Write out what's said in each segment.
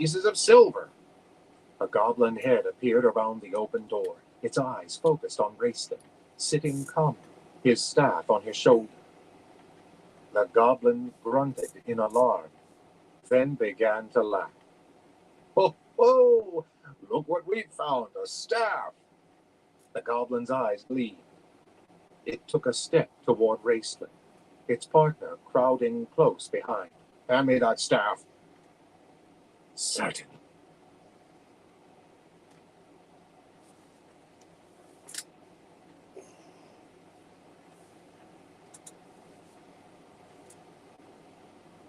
pieces of silver. A goblin head appeared around the open door, its eyes focused on Raistlin, sitting calmly, his staff on his shoulder. The goblin grunted in alarm, then began to laugh. "Ho, ho! Look what we've found, a staff!" The goblin's eyes gleamed. It took a step toward Raistlin, its partner crowding close behind. "Hand me that staff." "Certainly."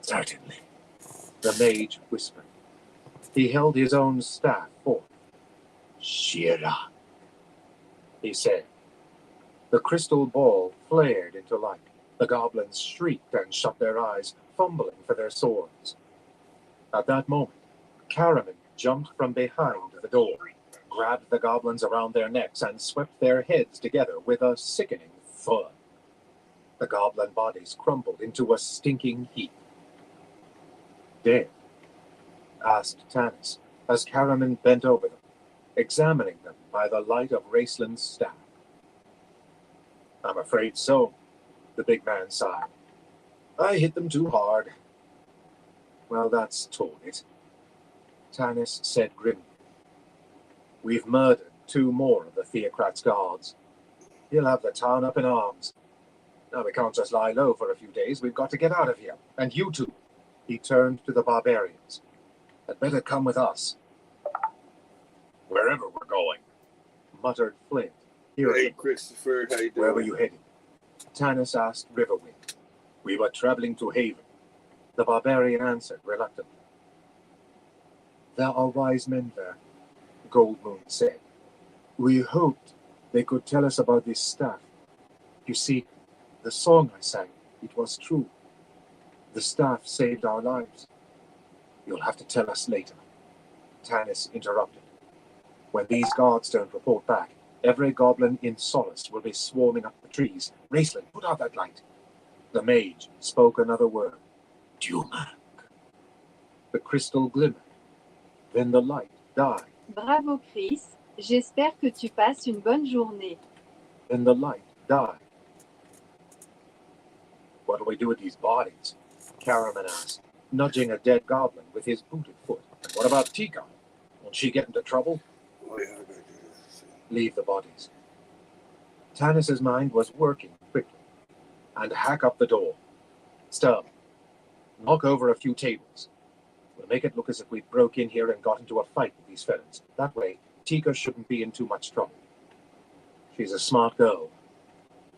"Certainly," the mage whispered. He held his own staff forth. "Shira," he said. The crystal ball flared into light. The goblins shrieked and shut their eyes, fumbling for their swords. At that moment, Caraman jumped from behind the door, grabbed the goblins around their necks, and swept their heads together with a sickening thud. The goblin bodies crumpled into a stinking heap. "Dead?" asked Tanis, as Caraman bent over them, examining them by the light of Raistlin's staff. "I'm afraid so," the big man sighed. "I hit them too hard." "Well, that's torn it," Tanis said grimly. "We've murdered 2 more of the Theocrat's guards. He'll have the town up in arms. Now we can't just lie low for a few days. We've got to get out of here. And you two," he turned to the barbarians, "had better come with us." "Wherever we're going," muttered Flint. Hey, Christopher, how you doing? "Where were you heading?" Tanis asked Riverwind. "We were traveling to Haven," the barbarian answered reluctantly. "There are wise men there," Goldmoon said. "We hoped they could tell us about this staff. You see, the song I sang, it was true. The staff saved our lives." "You'll have to tell us later," Tanis interrupted. "When these guards don't report back, every goblin in Solace will be swarming up the trees. Raistlin, put out that light." The mage spoke another word. "Dumak." The crystal glimmered. Then the light died. Bravo Chris, j'espère que tu passes une bonne journée. Then the light died. "What do we do with these bodies?" Caraman asked, nudging a dead goblin with his booted foot. "And what about Tika? Won't she get into trouble?" Oh, yeah, I gotta do this. "Leave the bodies." Tanis's mind was working quickly. "And hack up the door. Sturm, knock over a few tables. We'll make it look as if we broke in here and got into a fight with these felons. That way, Tika shouldn't be in too much trouble. She's a smart girl.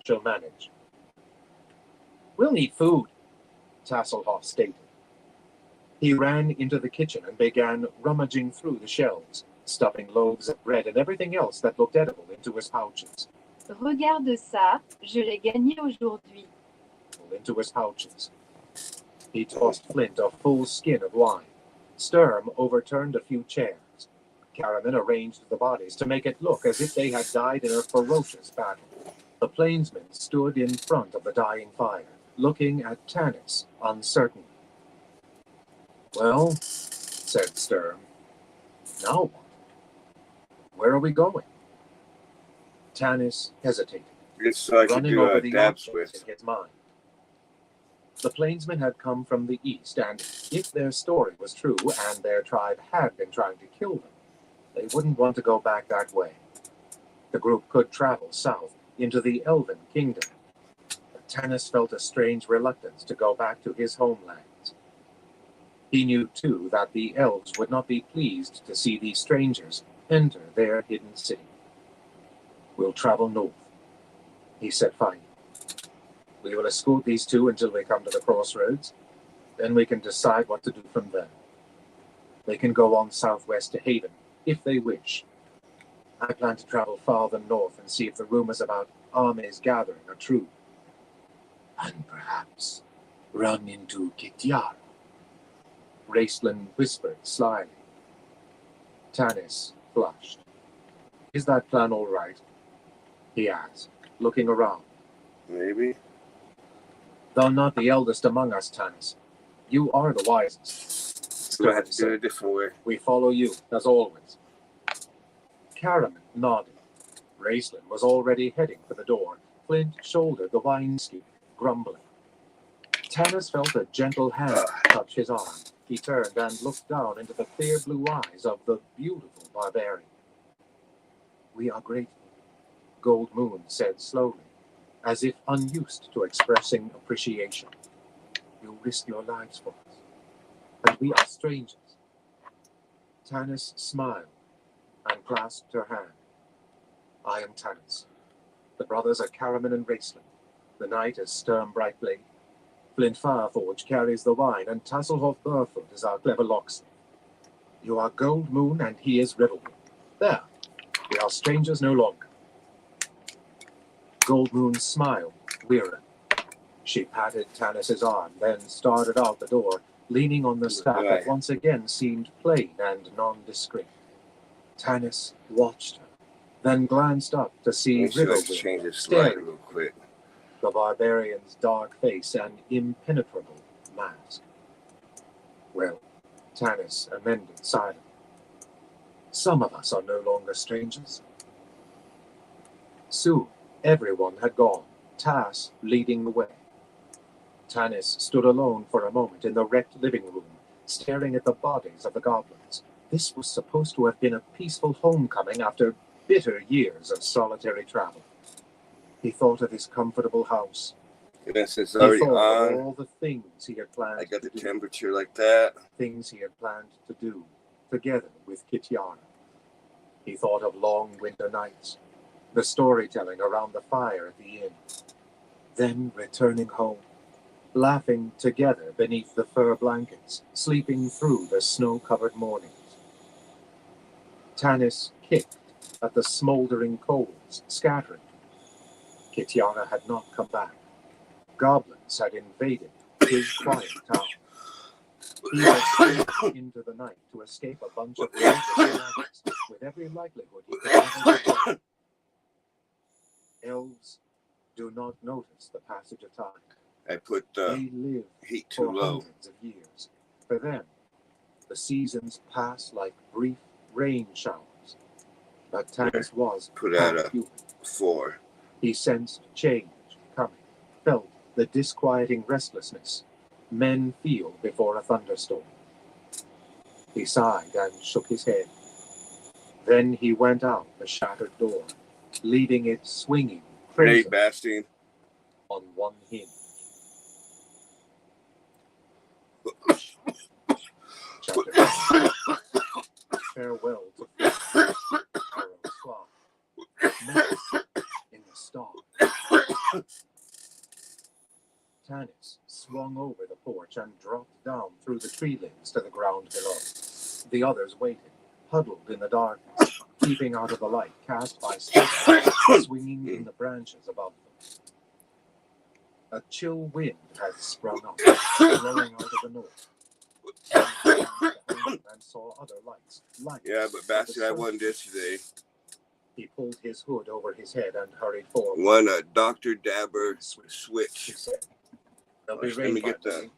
She'll manage." "We'll need food," Tasselhoff stated. He ran into the kitchen and began rummaging through the shelves, stuffing loaves of bread and everything else that looked edible into his pouches. Regarde ça, je l'ai gagné aujourd'hui. Into his pouches. He tossed Flint a full skin of wine. Sturm overturned a few chairs. Caraman arranged the bodies to make it look as if they had died in a ferocious battle. The plainsmen stood in front of the dying fire, looking at Tanis uncertainly. "Well," said Sturm, "now what? Where are we going?" Tanis hesitated, It's so I can running do over a the dab options switch. in his mind. The plainsmen had come from the east, and if their story was true and their tribe had been trying to kill them, they wouldn't want to go back that way. The group could travel south into the Elven Kingdom, but Tanis felt a strange reluctance to go back to his homelands. He knew, too, that the elves would not be pleased to see these strangers enter their hidden city. "We'll travel north," he said finally. "We will escort these two until we come to the crossroads. Then we can decide what to do from there. They can go on southwest to Haven, if they wish. I plan to travel farther north and see if the rumors about armies gathering are true. And perhaps run into Kitiara," Raistlin whispered slyly. Tanis flushed. "Is that plan all right?" he asked, looking around. Maybe. "Though not the eldest among us, Tanis, you are the wisest. So I had Stern to do it a said. different way. We follow you, as always. Caraman nodded. Raceland was already heading for the door. Flint shouldered the wine skewer, grumbling. Tanis felt a gentle hand touch his arm. He turned and looked down into the clear blue eyes of the beautiful barbarian. We are grateful, Gold Moon said slowly, as if unused to expressing appreciation. You risked your lives for us, and we are strangers. Tanis smiled and clasped her hand. I am Tanis. The brothers are Caraman and Raceland. The night is Sturm Brightblade. Flint Fireforge carries the wine, and Tasselhoff Burfoot is our clever locksmith. You are Gold Moon, and he is Riverwind. There, we are strangers no longer. Gold Moon smiled, wearily. She patted Tanis's arm, then started out the door, leaning on the staff that once again seemed plain and nondescript. Tanis watched her, then glanced up to see Riverwind staring real quick. the barbarian's dark face and impenetrable mask. Well, Tanis amended silently. Some of us are no longer strangers. Soon, everyone had gone, Tas leading the way. Tanis stood alone for a moment in the wrecked living room, staring at the bodies of the goblins. This was supposed to have been a peaceful homecoming after bitter years of solitary travel. He thought of his comfortable house. Yes, it's He already thought of on. all the things he had planned I got the to do. temperature like that. Things he had planned to do, together with Kitiana. He thought of long winter nights, the storytelling around the fire at the inn. Then returning home, laughing together beneath the fur blankets, sleeping through the snow-covered mornings. Tanis kicked at the smoldering coals, scattering. Kitiana had not come back. Goblins had invaded his quiet town. He had slipped into the night to escape a bunch of religious fanatics, with every likelihood he could never return. Elves do not notice the passage of time. I put They live heat too for low. hundreds of years. For them, the seasons pass like brief rain showers. But Tanis was Put out half a human. 4. He sensed change coming, felt the disquieting restlessness men feel before a thunderstorm. He sighed and shook his head. Then he went out the shattered door, leaving it swinging Hey, crimson Bastien. on one hinge. Chapter 5. Farewell to Flint. Arrow swung. Met in the stars. Tanis swung over the porch and dropped down through the tree limbs to the ground below. The others waited, huddled in the darkness, keeping out of the light cast by spectres swinging in the branches above them. A chill wind had sprung up, blowing out of the north. And saw other lights. Yeah, but Bastien, I won this today. He pulled his hood over his head and hurried forward. Won a Dr. Dabber He switch. said, "They'll be Let ready me by get the morning."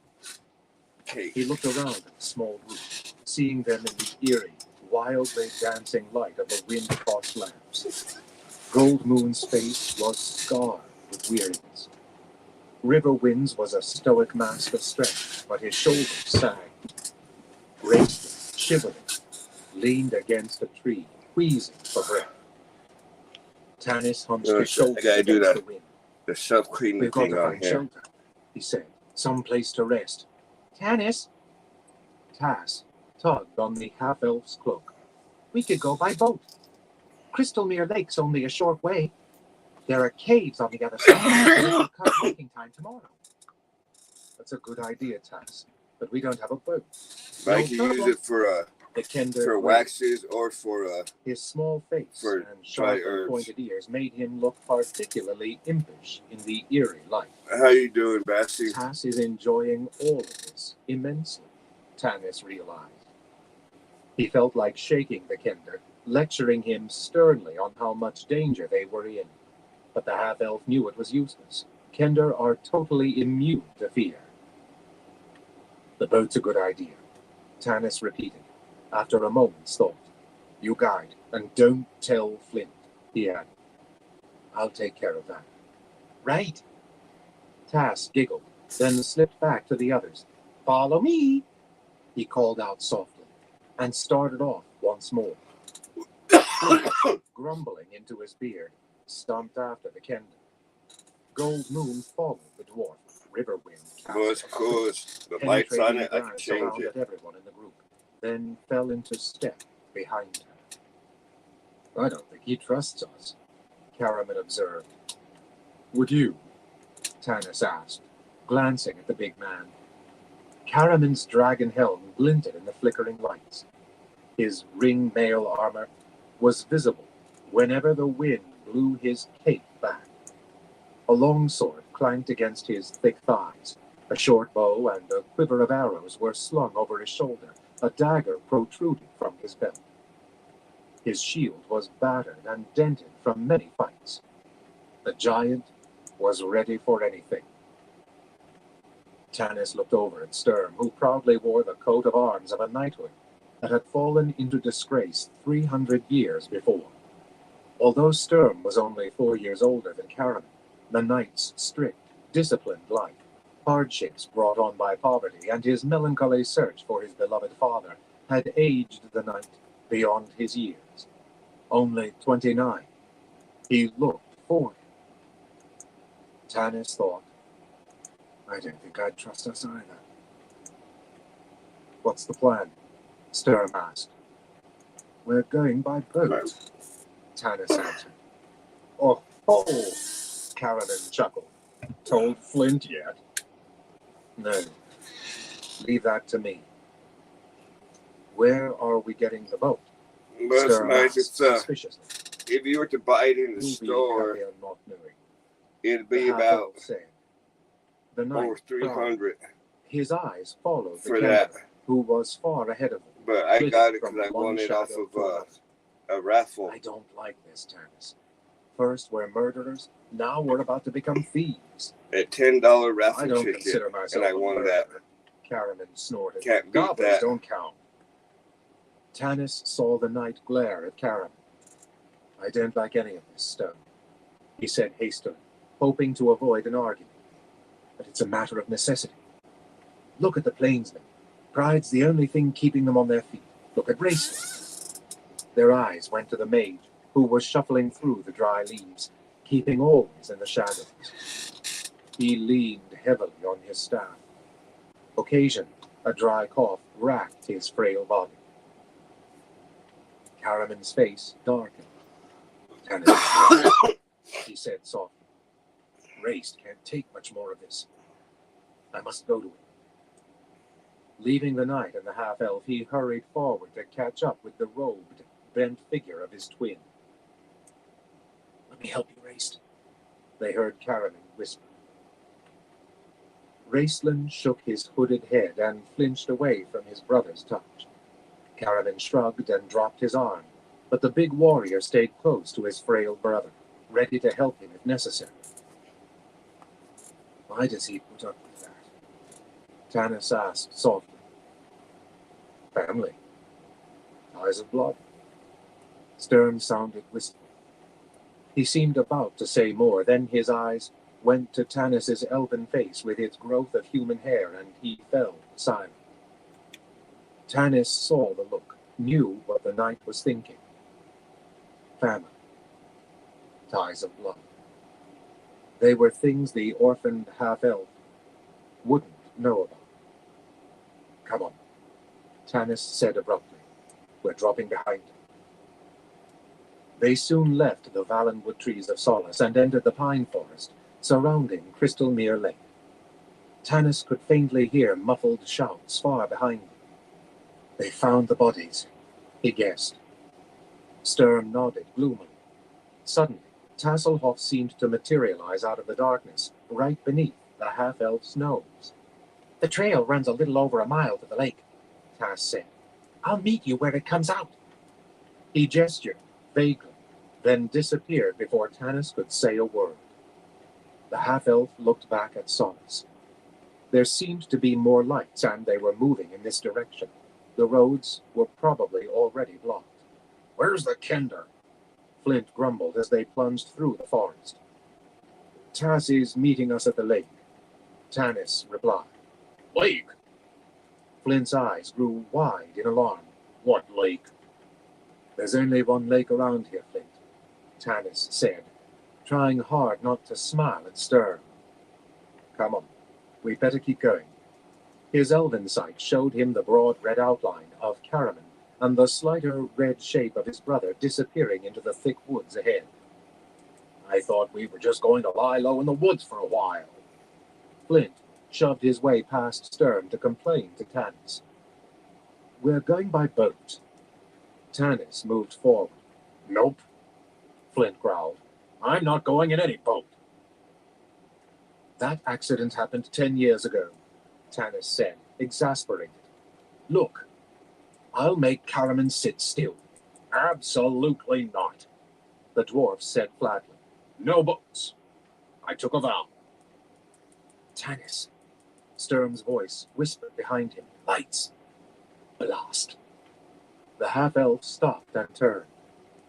cake. He looked around at the small group, seeing them in the eerie, wildly dancing light of the wind-tossed lamps. Gold Moon's face was scarred with weariness. Riverwind's was a stoic mask of strength, but his shoulders sagged. Raceland, shivering, leaned against a tree, wheezing for breath. Tanis hunched his shoulders I gotta do against that. the wind. The self-cleaning "We've got thing to on find here. shelter," he said. "Some place to rest." "Tanis!" Tas tugged on the half-elf's cloak. "We could go by boat. Crystalmere Lake's only a short way. There are caves on the other side, and it will cut hiking time tomorrow." "That's a good idea, Tas, but we don't have a boat." I "No can problem." use it for The Kender for grinned. waxes or for His small face for and dry sharp and herbs. pointed ears made him look particularly impish in the eerie light. How you doing, Bastien? Tas is enjoying all of this immensely, Tanis realized. He felt like shaking the Kender, lecturing him sternly on how much danger they were in. But the half-elf knew it was useless. Kender are totally immune to fear. "The boat's a good idea. Tanis repeated, after a moment's thought. You guide, and don't tell Flint, he added. I'll take care of that. Right. Tas giggled, then slipped back to the others. Follow me, he called out softly, and started off once more. Grumbling into his beard, stomped after the Kenda. Gold Moon followed the dwarf. Riverwind cast the lights on it, I can glance change around it. at everyone in the group, then fell into step behind her. I don't think he trusts us, Karaman observed. Would you? Tanis asked, glancing at the big man. Karaman's dragon helm glinted in the flickering lights. His ring mail armor was visible whenever the wind blew his cape back. A long sword clanked against his thick thighs. A short bow and a quiver of arrows were slung over his shoulder. A dagger protruded from his belt. His shield was battered and dented from many fights. The giant was ready for anything. Tanis looked over at Sturm, who proudly wore the coat of arms of a knighthood that had fallen into disgrace 300 years before. Although Sturm was only 4 years older than Karaman, the knight's strict, disciplined life, hardships brought on by poverty, and his melancholy search for his beloved father had aged the knight beyond his years. Only 29. He looked 40. Tanis thought, I don't think I'd trust us either. What's the plan? Sturm asked. We're going by boat, Tanis answered. Oh, Karaman chuckled. Told Flint yet? No. Leave that to me. Where are we getting the boat? But it's nice. It's suspiciously. if you were to buy it in the You'll store, be happy on not knowing. it'd be The about half-elf said. The knight over 300 His eyes followed the for Kenda, that. who was far ahead of them. But I flitting got it from because I one won it off shadow of to another. a raffle. I don't like this, Tanis. First we're murderers, now we're about to become thieves. A $10 I raffle don't ticket, consider myself and I a won murderer. that. Karaman snorted. Can't beat Gobblers that. don't count. Tanis saw the knight glare at Karaman. I don't like any of this stuff, he said hastily, hoping to avoid an argument. But it's a matter of necessity. Look at the plainsmen. Pride's the only thing keeping them on their feet. Look at Raceland. Their eyes went to the mage, who was shuffling through the dry leaves, keeping always in the shadows. He leaned heavily on his staff. Occasionally, a dry cough racked his frail body. Karaman's face darkened. Tanis, he said softly. Race can't take much more of this. I must go to him. Leaving the knight and the half-elf, he hurried forward to catch up with the robed, bent figure of his twin. Let me help you, Race, they heard Karaman whisper. Raceland shook his hooded head and flinched away from his brother's touch. Karaman shrugged and dropped his arm, but the big warrior stayed close to his frail brother, ready to help him if necessary. Why does he put up with that? Tanis asked softly. Family. Ties of blood. Sturm sounded wistful. He seemed about to say more, then his eyes went to Tanis's elven face with its growth of human hair, and he fell silent. Tanis saw the look, knew what the knight was thinking. Family. Ties of blood. They were things the orphaned half-elf wouldn't know about. Come on, Tanis said abruptly. We're dropping behind. They soon left the Valenwood trees of solace and entered the pine forest surrounding Crystalmere Lake. Tanis could faintly hear muffled shouts far behind them. They found the bodies, he guessed. Sturm nodded gloomily. Suddenly, Tasselhoff seemed to materialize out of the darkness, right beneath the half-elf's nose. The trail runs a little over a mile to the lake, Tas said. I'll meet you where it comes out. He gestured, vaguely, then disappeared before Tanis could say a word. The half-elf looked back at Solace. There seemed to be more lights, and they were moving in this direction. The roads were probably already blocked. "Where's the kender?" Flint grumbled as they plunged through the forest. "Tass is meeting us at the lake," Tanis replied. "Lake?" Flint's eyes grew wide in alarm. "What lake?" "There's only one lake around here, Flint," Tanis said, trying hard not to smile at Sturm. "Come on, we'd better keep going." His elven sight showed him the broad red outline of Caraman and the slighter red shape of his brother disappearing into the thick woods ahead. "I thought we were just going to lie low in the woods for a while." Flint shoved his way past Sturm to complain to Tanis. "We're going by boat." Tanis moved forward. "Nope," Flint growled. "I'm not going in any boat." "That accident happened 10 years ago," Tanis said, exasperated. "Look, I'll make Caraman sit still." "Absolutely not," the dwarf said flatly. "No boats. I took a vow." "Tanis," Sturm's voice whispered behind him. "Lights." "Blast." The half-elf stopped and turned.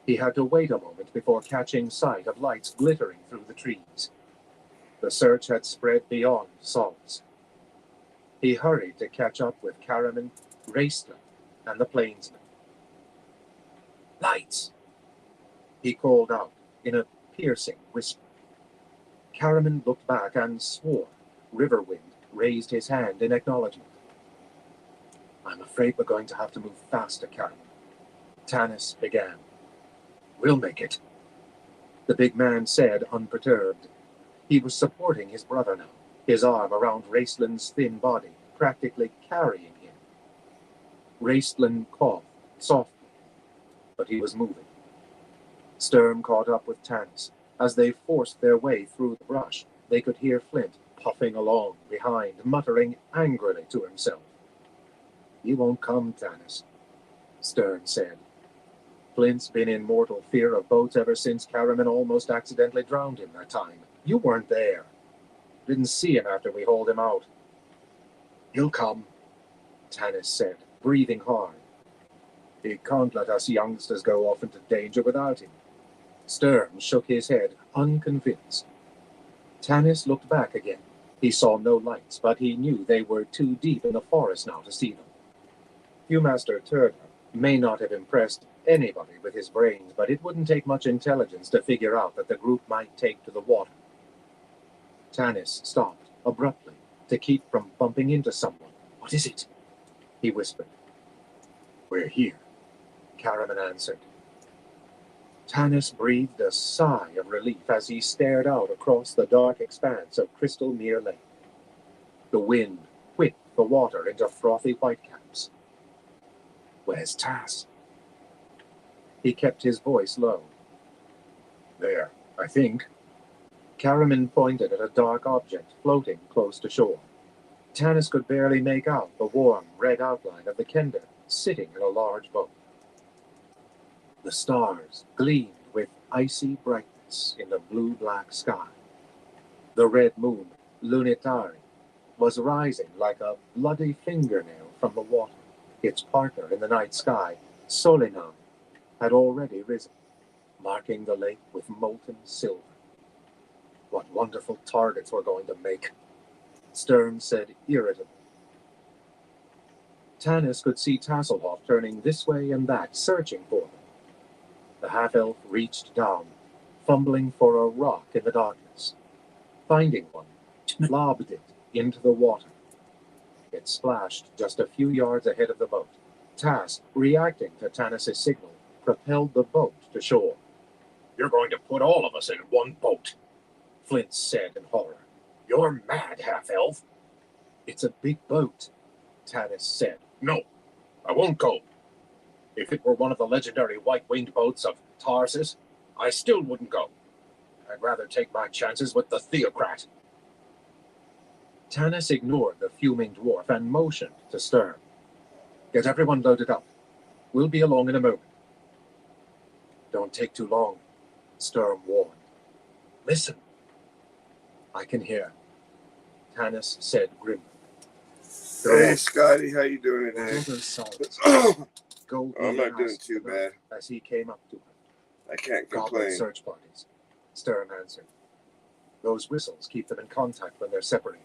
He had to wait a moment before catching sight of lights glittering through the trees. The search had spread beyond Solace. He hurried to catch up with Caraman, Raistler, and the plainsman. "Lights!" he called out in a piercing whisper. Caraman looked back and swore. Riverwind raised his hand in acknowledgement. "I'm afraid we're going to have to move faster, Caraman," Tanis began. "We'll make it," the big man said, unperturbed. He was supporting his brother now, his arm around Raistlin's thin body, practically carrying him. Raistlin coughed softly, but he was moving. Sturm caught up with Tanis. As they forced their way through the brush, they could hear Flint puffing along behind, muttering angrily to himself. "You won't come, Tanis," Sturm said. "Flint's been in mortal fear of boats ever since Caraman almost accidentally drowned him that time. You weren't there. Didn't see him after we hauled him out." "He'll come," Tanis said, breathing hard. "He can't let us youngsters go off into danger without him." Sturm shook his head, unconvinced. Tanis looked back again. He saw no lights, but he knew they were too deep in the forest now to see them. Viewmaster Turner may not have impressed anybody with his brains, but it wouldn't take much intelligence to figure out that the group might take to the water. Tanis stopped abruptly to keep from bumping into someone. "What is it?" he whispered. "We're here," Caraman answered. Tanis breathed a sigh of relief as he stared out across the dark expanse of Crystal Mere Lake. The wind whipped the water into frothy whitecaps. "Where's Tass?" He kept his voice low. "There, I think." Caraman pointed at a dark object floating close to shore. Tanis could barely make out the warm red outline of the kender sitting in a large boat. The stars gleamed with icy brightness in the blue-black sky. The red moon, Lunitari, was rising like a bloody fingernail from the water. Its partner in the night sky, Solinan, had already risen, marking the lake with molten silver. "What wonderful targets we're going to make," Sturm said irritably. Tanis could see Tasselhoff turning this way and that, searching for them. The half-elf reached down, fumbling for a rock in the darkness. Finding one, lobbed it into the water. It splashed just a few yards ahead of the boat. Tass, reacting to Tanis' signal, propelled the boat to shore. "You're going to put all of us in one boat," Flint said in horror. "You're mad, half-elf." "It's a big boat," Tanis said. "No, I won't go. If it were one of the legendary white-winged boats of Tarsus, I still wouldn't go. I'd rather take my chances with the Theocrat." Tanis ignored the fuming dwarf and motioned to Sturm. "Get everyone loaded up. We'll be along in a moment." "Don't take too long," Sturm warned. "Listen." "I can hear," Tanis said grimly. Hey, Scotty, how you doing today? Another silence. Gold I'm Moon not doing asked too the bad. as he came up to her. I can't Goblin complain. search parties, Stern answered. Those whistles keep them in contact when they're separated.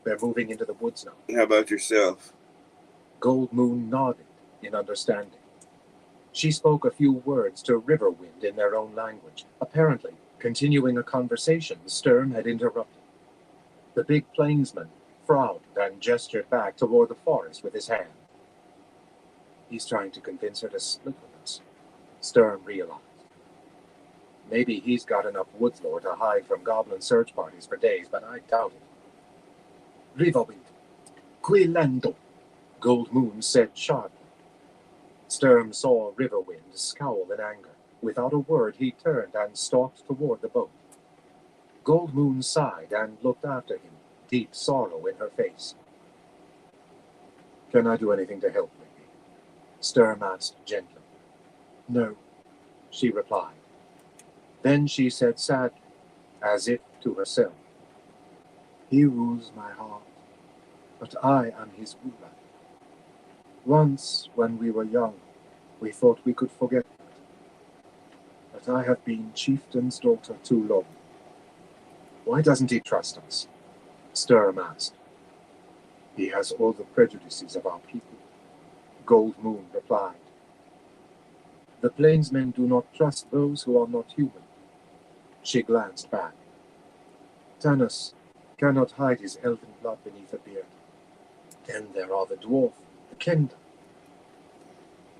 They're moving into the woods now. How about yourself? Gold Moon nodded in understanding. She spoke a few words to Riverwind in their own language. Apparently, continuing a conversation Stern had interrupted. The big plainsman frowned and gestured back toward the forest with his hand. He's trying to convince her to split with us, Stern realized. Maybe he's got enough woods lore to hide from goblin search parties for days, but I doubt it. Riverwind, Quilando, Gold Moon said sharply. Stern saw Riverwind scowl in anger. Without a word, he turned and stalked toward the boat. Gold Moon sighed and looked after him, deep sorrow in her face. Can I do anything to help, lady? Stern asked gently. No, she replied. Then she said sadly, as if to herself, he rules my heart, but I am his ruler. Once, when we were young, we thought we could forget that. But I have been chieftain's daughter too long. Why doesn't he trust us? Sturm asked. He has all the prejudices of our people, Gold Moon replied. The plainsmen do not trust those who are not human. She glanced back. Tanis cannot hide his elven blood beneath a beard. Then there are the dwarf, the Kenda.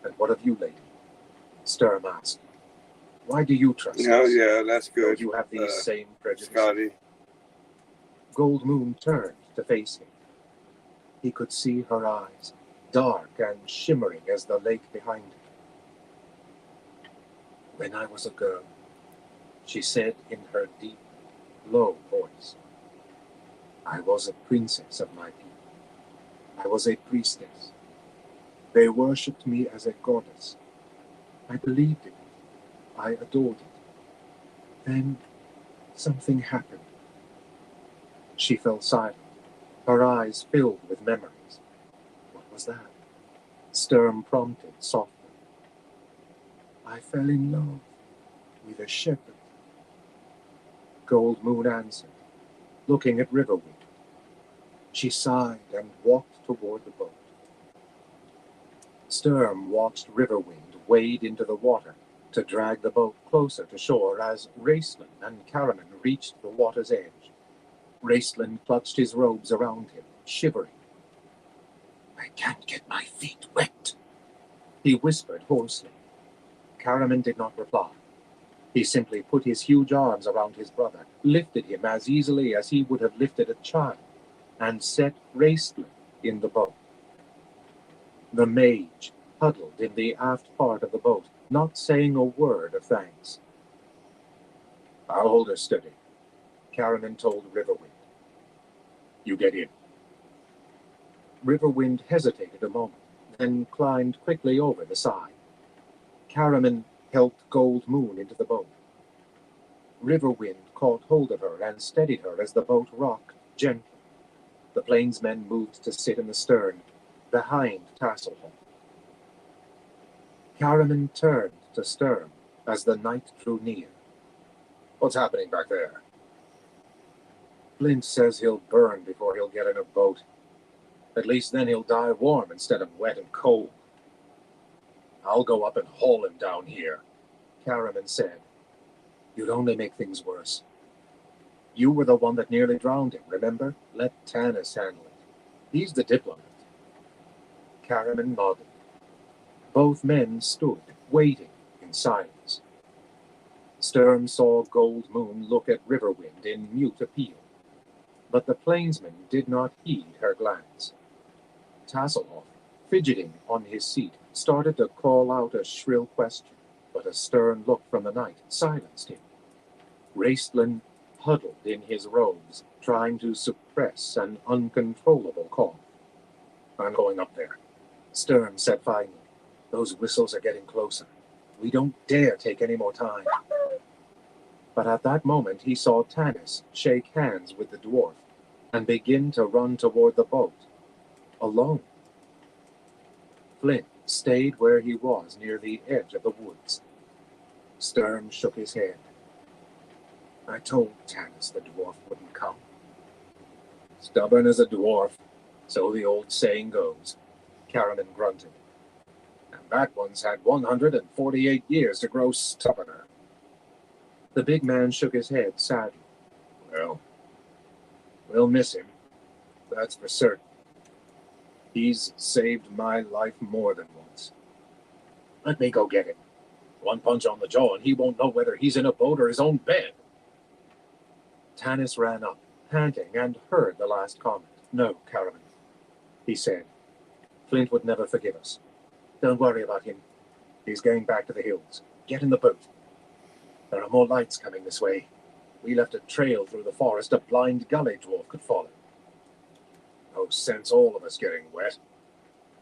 And what of you, lady? Sturm asked. Why do you trust Oh, us? yeah, that's good. Do you have these same prejudices? Scotty. Gold Moon turned to face him. He could see her eyes, dark and shimmering as the lake behind him. When I was a girl, she said in her deep, low voice, I was a princess of my people. I was a priestess. They worshipped me as a goddess. I believed in it. I adored it. Then something happened. She fell silent, her eyes filled with memories. What was that? Sturm prompted softly. I fell in love with a shepherd. Gold Moon answered, looking at Riverwind. She sighed and walked toward the boat. Sturm watched Riverwind wade into the water to drag the boat closer to shore as Raceland and Caraman reached the water's edge. Raceland clutched his robes around him, shivering. I can't get my feet wet, he whispered hoarsely. Caraman did not reply. He simply put his huge arms around his brother, lifted him as easily as he would have lifted a child, and set Raceland in the boat. The mage huddled in the aft part of the boat, not saying a word of thanks. I'll hold her steady, Caraman told Riverwind. You get in. Riverwind hesitated a moment, then climbed quickly over the side. Caraman helped Gold Moon into the boat. Riverwind caught hold of her and steadied her as the boat rocked gently. The plainsmen moved to sit in the stern, behind Tasselhoff. Caraman turned to Sturm as the night drew near. What's happening back there? Flint says he'll burn before he'll get in a boat. At least then he'll die warm instead of wet and cold. I'll go up and haul him down here, Caraman said. You'd only make things worse. You were the one that nearly drowned him, remember? Let Tanis handle it. He's the diplomat. Caraman nodded. Both men stood, waiting in silence. Sturm saw Gold Moon look at Riverwind in mute appeal, but the plainsman did not heed her glance. Tasselhoff, fidgeting on his seat, started to call out a shrill question, but a stern look from the night silenced him. Raceland huddled in his robes, trying to suppress an uncontrollable cough. I'm going up there, Stern said finally. Those whistles are getting closer. We don't dare take any more time. But at that moment he saw Tanis shake hands with the dwarf and begin to run toward the boat. alone. Flint stayed where he was near the edge of the woods. Sturm shook his head. I told Tanis the dwarf wouldn't come. Stubborn as a dwarf, so the old saying goes, Caraman grunted. And that one's had 148 years to grow stubborner. The big man shook his head sadly. Well, we'll miss him, that's for certain. He's saved my life more than once. Let me go get him. One punch on the jaw and he won't know whether he's in a boat or his own bed. Tanis ran up, panting, and heard the last comment. No, Caraman, he said. Flint would never forgive us. Don't worry about him. He's going back to the hills. Get in the boat. There are more lights coming this way. We left a trail through the forest a blind gully dwarf could follow. No sense all of us getting wet,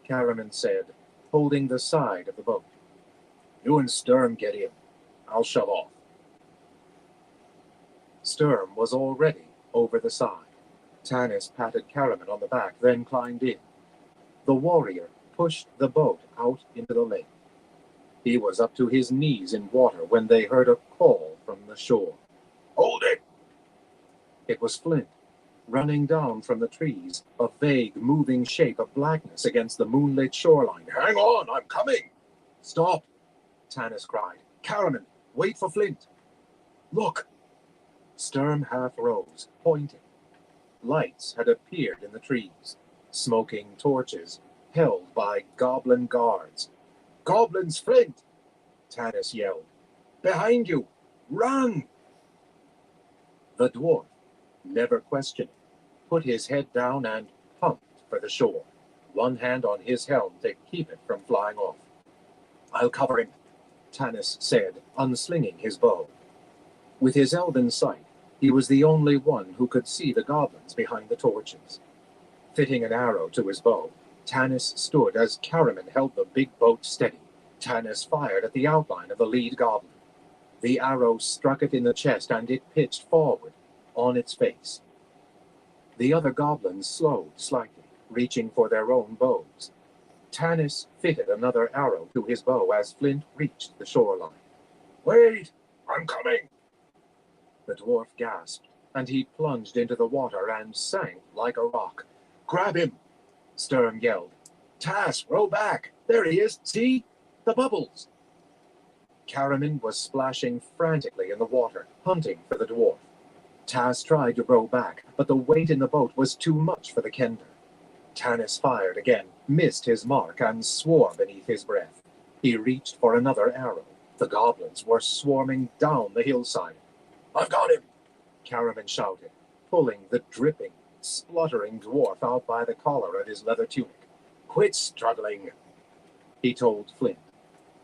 Caraman said, holding the side of the boat. You and Sturm get in. I'll shove off. Sturm was already over the side. Tanis patted Caraman on the back, then climbed in. The warrior pushed the boat out into the lake. He was up to his knees in water when they heard a call from the shore. Hold it! It was Flint, running down from the trees, a vague, moving shape of blackness against the moonlit shoreline. Hang on, I'm coming! Stop! Tanis cried. Caraman, wait for Flint! Look! Sturm half rose, pointing. Lights had appeared in the trees, smoking torches held by goblin guards. Goblins, Flint! Tanis yelled. Behind you! Run! The dwarf, never questioning, put his head down and pumped for the shore, one hand on his helm to keep it from flying off. I'll cover him, Tanis said, unslinging his bow. With his elven sight, he was the only one who could see the goblins behind the torches. Fitting an arrow to his bow, Tanis stood as Caraman held the big boat steady. Tanis fired at the outline of the lead goblin. The arrow struck it in the chest and it pitched forward on its face. The other goblins slowed slightly, reaching for their own bows. Tanis fitted another arrow to his bow as Flint reached the shoreline. Wait! I'm coming! The dwarf gasped, and he plunged into the water and sank like a rock. Grab him! Sturm yelled. Tas, row back! There he is! See? The bubbles! Caraman was splashing frantically in the water, hunting for the dwarf. Tas tried to row back, but the weight in the boat was too much for the kender. Tanis fired again, missed his mark, and swore beneath his breath. He reached for another arrow. The goblins were swarming down the hillside. I've got him! Caraman shouted, pulling the dripping, spluttering dwarf out by the collar of his leather tunic. Quit struggling, he told Flint,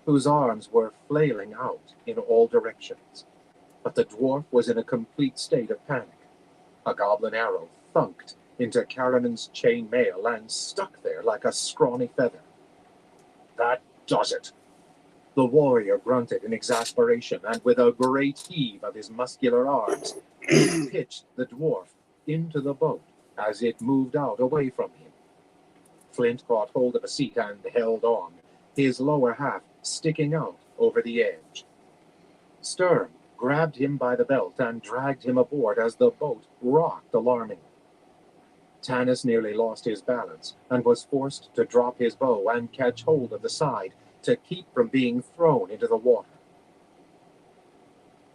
whose arms were flailing out in all directions. But the dwarf was in a complete state of panic. A goblin arrow thunked into Caraman's chain mail and stuck there like a scrawny feather. That does it! The warrior grunted in exasperation, and with a great heave of his muscular arms, he pitched the dwarf into the boat as it moved out away from him. Flint caught hold of a seat and held on, his lower half sticking out over the edge. Sturm grabbed him by the belt and dragged him aboard as the boat rocked alarmingly. Tanis nearly lost his balance and was forced to drop his bow and catch hold of the side to keep from being thrown into the water.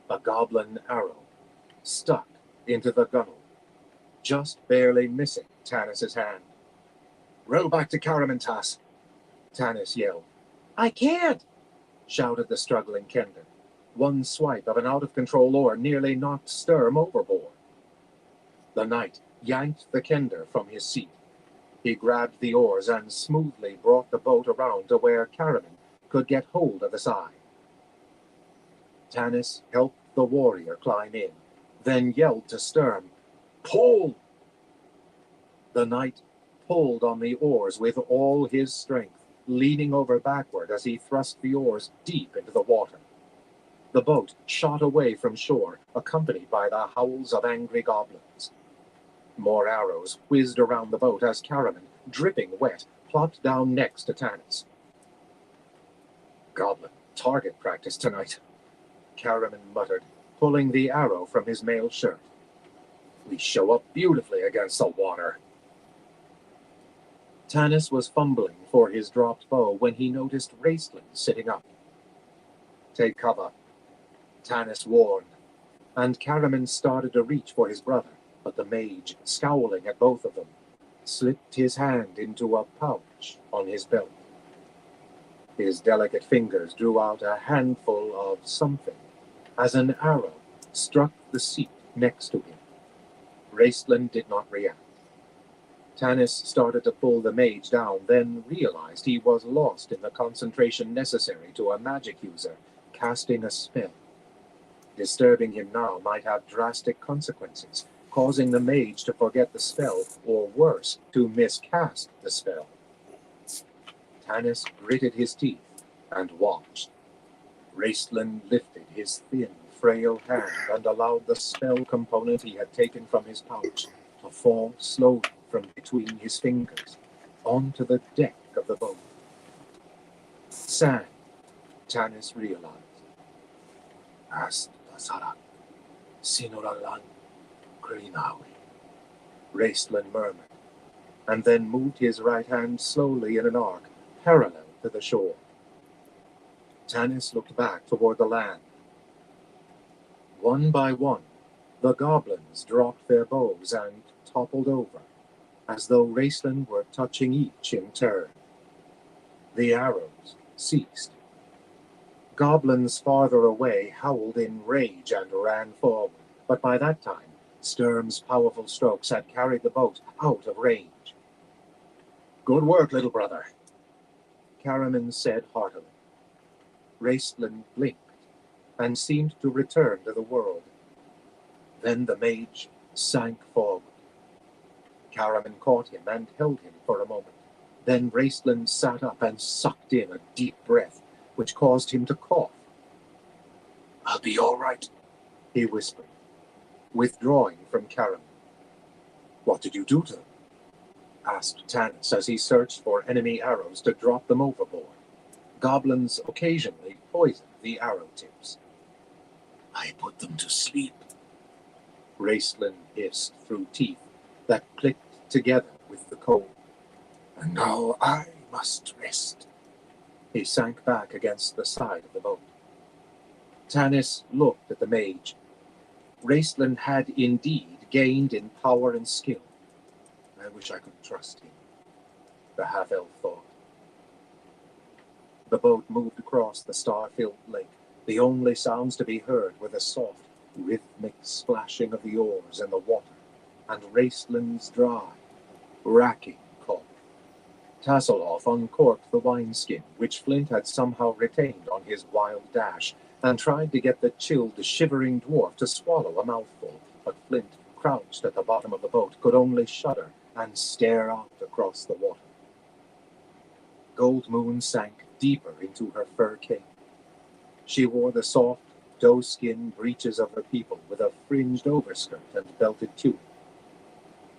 A goblin arrow stuck into the gunwale, just barely missing Tanis's hand. Row back to Caraman, Tas, Tanis yelled. I can't, shouted the struggling kender. One swipe of an out-of-control oar nearly knocked Sturm overboard. The knight yanked the kender from his seat. He grabbed the oars and smoothly brought the boat around to where Caraman could get hold of the side. Tanis helped the warrior climb in, then yelled to Sturm, Pull! The knight pulled on the oars with all his strength, leaning over backward as he thrust the oars deep into the water. The boat shot away from shore, accompanied by the howls of angry goblins. More arrows whizzed around the boat as Caraman dripping wet, plopped down next to Tanis. Goblin target practice tonight, Caraman muttered, pulling the arrow from his mail shirt. We show up beautifully against the water. Tanis was fumbling for his dropped bow when he noticed Raistland sitting up. Take cover, Tanis warned, and Caraman started to reach for his brother, but the mage, scowling at both of them, slipped his hand into a pouch on his belt. His delicate fingers drew out a handful of something as an arrow struck the seat next to him. Raistland did not react. Tanis started to pull the mage down, then realized he was lost in the concentration necessary to a magic user casting a spell. Disturbing him now might have drastic consequences, causing the mage to forget the spell, or worse, to miscast the spell. Tanis gritted his teeth and watched. Raistland lifted his thin, frail hand and allowed the spell component he had taken from his pouch to fall slowly from between his fingers onto the deck of the boat. Sand, Tanis realized. Hasta Sarak, Sinoralan, Krinawi, Raistland murmured, and then moved his right hand slowly in an arc parallel to the shore. Tanis looked back toward the land. One by one, the goblins dropped their bows and toppled over, as though Raistland were touching each in turn. The arrows ceased. Goblins farther away howled in rage and ran forward, but by that time, Sturm's powerful strokes had carried the boat out of range. Good work, little brother, Caraman said heartily. Raistland blinked and seemed to return to the world. Then the mage sank forward. Caraman caught him and held him for a moment. Then Raistland sat up and sucked in a deep breath, which caused him to cough. I'll be all right, he whispered, withdrawing from Caraman. What did you do to them? Asked Tanis as he searched for enemy arrows to drop them overboard. Goblins occasionally poisoned the arrow tips. I put them to sleep, Raistland hissed through teeth that clicked together with the cold. And now I must rest. He sank back against the side of the boat. Tanis looked at the mage. Raistland had indeed gained in power and skill. I wish I could trust him, the half-elf thought. The boat moved across the star-filled lake. The only sounds to be heard were the soft, rhythmic splashing of the oars in the water, and Raistland's dry, racking cough. Tasselhoff uncorked the wineskin, which Flint had somehow retained on his wild dash, and tried to get the chilled, shivering dwarf to swallow a mouthful, but Flint, crouched at the bottom of the boat, could only shudder and stare out across the water. Gold Moon sank deeper into her fur cape. She wore the soft, doe-skin breeches of her people with a fringed overskirt and belted tunic.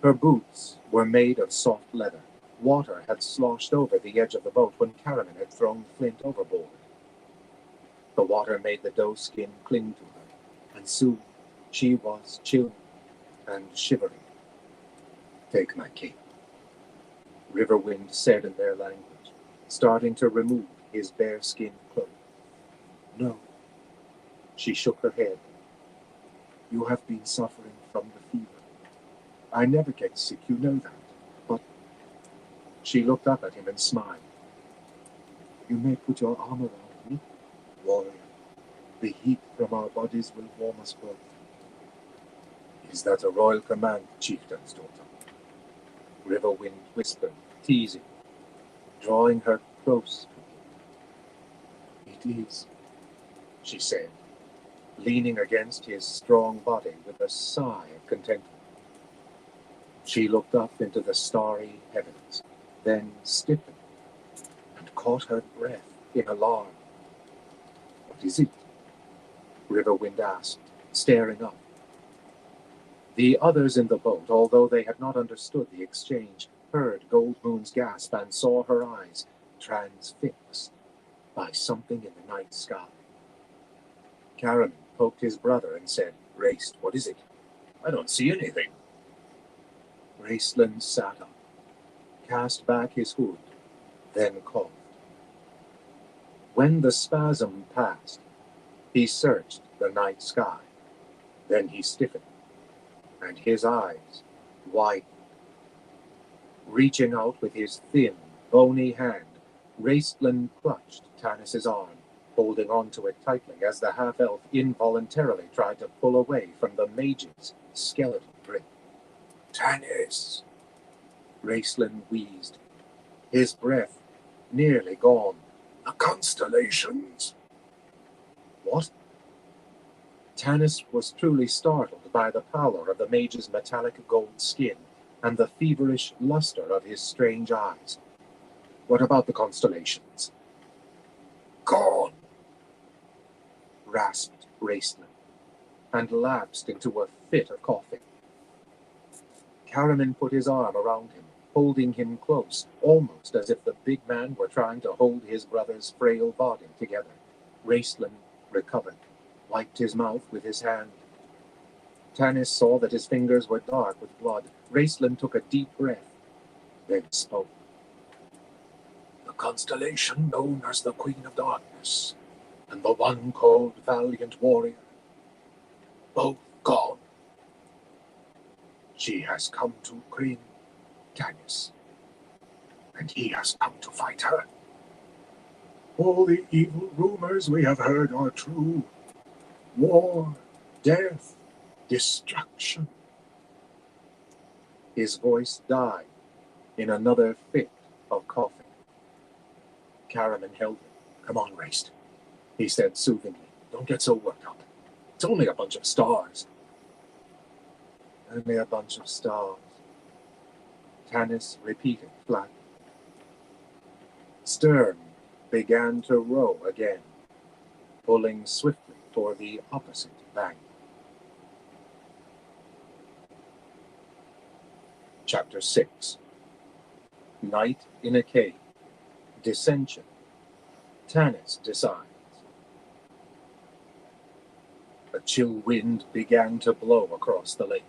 Her boots were made of soft leather. Water had sloshed over the edge of the boat when Caraman had thrown Flint overboard. The water made the doe-skin cling to her, and soon she was chilling and shivering. Take my cape, Riverwind said in their language, starting to remove his bearskin cloak. No. She shook her head. You have been suffering from the fever. I never get sick, you know that. But she looked up at him and smiled. You may put your arm around me, warrior. The heat from our bodies will warm us both. Is that a royal command, chieftain's daughter? Riverwind whispered, teasing, drawing her close to him. It is, she said, leaning against his strong body with a sigh of contentment. She looked up into the starry heavens, then stiffened and caught her breath in alarm. What is it? Riverwind asked, staring up. The others in the boat, although they had not understood the exchange, heard Goldmoon's gasp and saw her eyes transfixed by something in the night sky. Caraman poked his brother and said, "Raist, what is it? I don't see anything." Raistland sat up, cast back his hood, then coughed. When the spasm passed, he searched the night sky. Then he stiffened, and his eyes widened. Reaching out with his thin, bony hand, Raistland clutched Tanis's arm, holding onto it tightly as the half-elf involuntarily tried to pull away from the mage's skeletal grip. "Tanis!" Raistland wheezed, his breath nearly gone. "The constellations!" "What?" Tanis was truly startled by the pallor of the mage's metallic gold skin and the feverish luster of his strange eyes. "What about the constellations?" "Gone!" rasped Raistland, and lapsed into a fit of coughing. Caraman put his arm around him, holding him close, almost as if the big man were trying to hold his brother's frail body together. Raistland recovered, wiped his mouth with his hand. Tanis saw that his fingers were dark with blood. Raistland took a deep breath, then spoke. "The constellation known as the Queen of Darkness, and the one called Valiant Warrior, both gone. She has come to Kryn, Tanis, and he has come to fight her. All the evil rumors we have heard are true. War, death, destruction." His voice died in another fit of coughing. Caraman held him. "Come on, Raist," he said soothingly. "Don't get so worked up. It's only a bunch of stars." "Only a bunch of stars," Tanis repeated flatly. Stern began to row again, pulling swiftly toward the opposite bank. Chapter 6. Night in a Cave. Dissension. Tanis decides. A chill wind began to blow across the lake.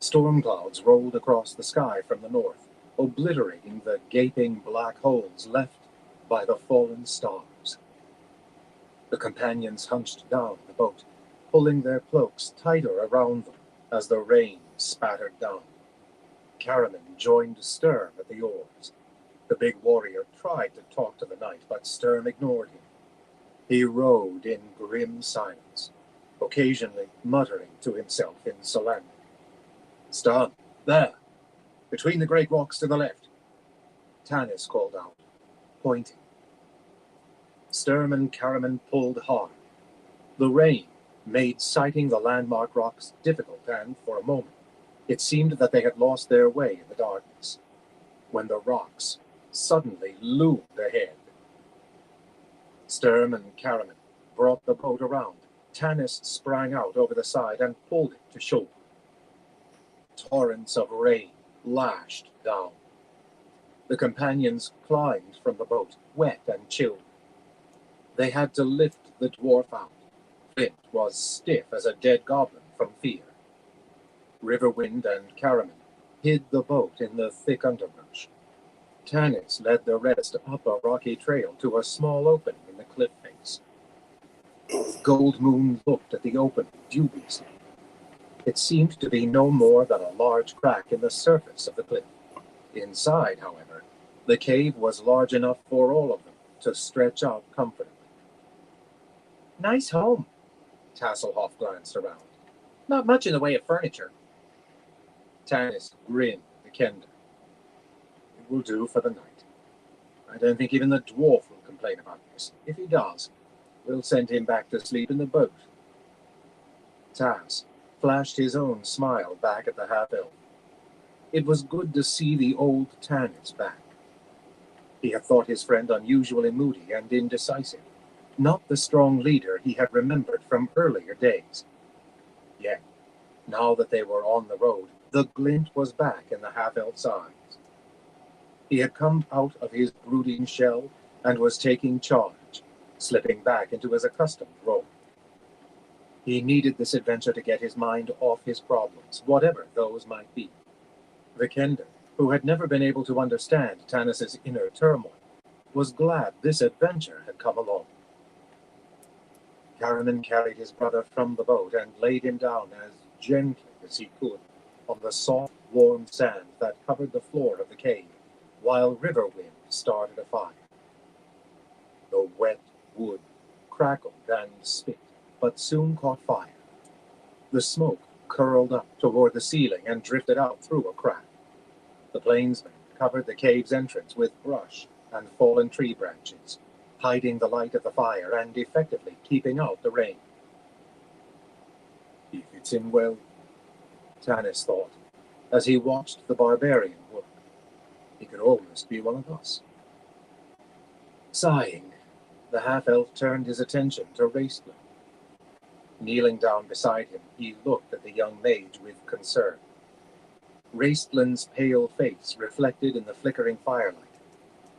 Storm clouds rolled across the sky from the north, obliterating the gaping black holes left by the fallen stars. The companions hunched down the boat, pulling their cloaks tighter around them as the rain spattered down. Caraman joined Sturm at the oars. The big warrior tried to talk to the knight, but Sturm ignored him. He rowed in grim silence, occasionally muttering to himself in Solanic. "Stun, there, between the great rocks to the left," Tanis called out, pointing. Sturm and Caraman pulled hard. The rain made sighting the landmark rocks difficult, and for a moment it seemed that they had lost their way in the darkness, when the rocks suddenly loomed ahead. Sturm and Caraman brought the boat around. Tanis sprang out over the side and pulled it to shore. Torrents of rain lashed down. The companions climbed from the boat, wet and chilled. They had to lift the dwarf out. Flint was stiff as a dead goblin from fear. Riverwind and Caraman hid the boat in the thick underbrush. Tanis led the rest up a rocky trail to a small opening in the cliff face. Goldmoon looked at the opening dubiously. It seemed to be no more than a large crack in the surface of the cliff. Inside, however, the cave was large enough for all of them to stretch out comfortably. "Nice home," Tasselhoff glanced around. "Not much in the way of furniture." Tanis grinned to Kenda. "It will do for the night. I don't think even the dwarf will complain about this. If he does, we'll send him back to sleep in the boat." Tas flashed his own smile back at the half-elf. It was good to see the old Tanis back. He had thought his friend unusually moody and indecisive, not the strong leader he had remembered from earlier days. Yet, now that they were on the road, the glint was back in the half-elf's eyes. He had come out of his brooding shell and was taking charge, slipping back into his accustomed role. He needed this adventure to get his mind off his problems, whatever those might be. Vikander, who had never been able to understand Tanis's inner turmoil, was glad this adventure had come along. Karaman carried his brother from the boat and laid him down as gently as he could on the soft, warm sand that covered the floor of the cave, while Riverwind started a fire. The wet wood crackled and spit, but soon caught fire. The smoke curled up toward the ceiling and drifted out through a crack. The plainsmen covered the cave's entrance with brush and fallen tree branches, hiding the light of the fire and effectively keeping out the rain. He fits in well, Tanis thought, as he watched the barbarian work. He could almost be one of us. Sighing, the half-elf turned his attention to Raistland. Kneeling down beside him, he looked at the young mage with concern. Raistland's pale face, reflected in the flickering firelight,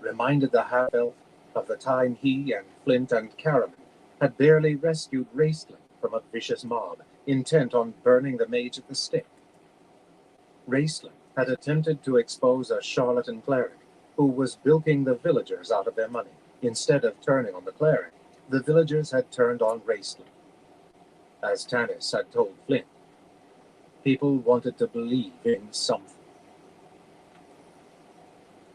reminded the half-elf of the time he and Flint and Karaman had barely rescued Raistland from a vicious mob, intent on burning the mage at the stake. Raistland had attempted to expose a charlatan cleric who was bilking the villagers out of their money. Instead of turning on the cleric, the villagers had turned on Raistland. As Tanis had told Flint, people wanted to believe in something.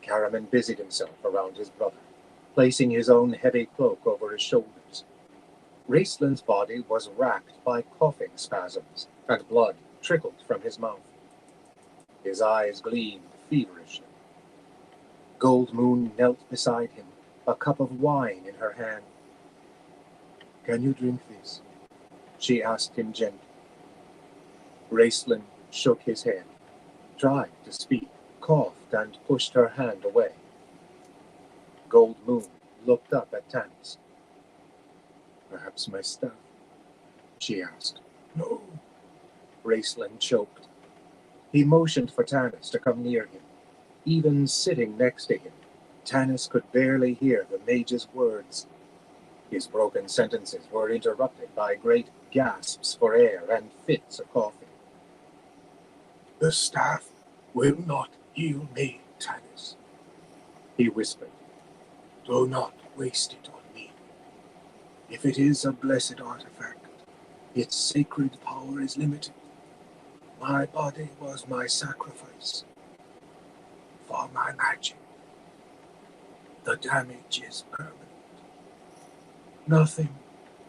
Karaman busied himself around his brother, placing his own heavy cloak over his shoulders. Raistland's body was racked by coughing spasms, and blood trickled from his mouth. His eyes gleamed feverishly. Gold Moon knelt beside him, a cup of wine in her hand. "Can you drink this?" she asked him gently. Raistland shook his head, tried to speak, coughed, and pushed her hand away. Gold Moon looked up at Tanis. "Perhaps my staff?" she asked. "No." Raistland choked. He motioned for Tanis to come near him. Even sitting next to him, Tanis could barely hear the mage's words. His broken sentences were interrupted by great gasps for air and fits of coughing. "The staff will not heal me, Tanis," he whispered. "Do not waste it on me. If it is a blessed artifact, its sacred power is limited. My body was my sacrifice for my magic. The damage is permanent. Nothing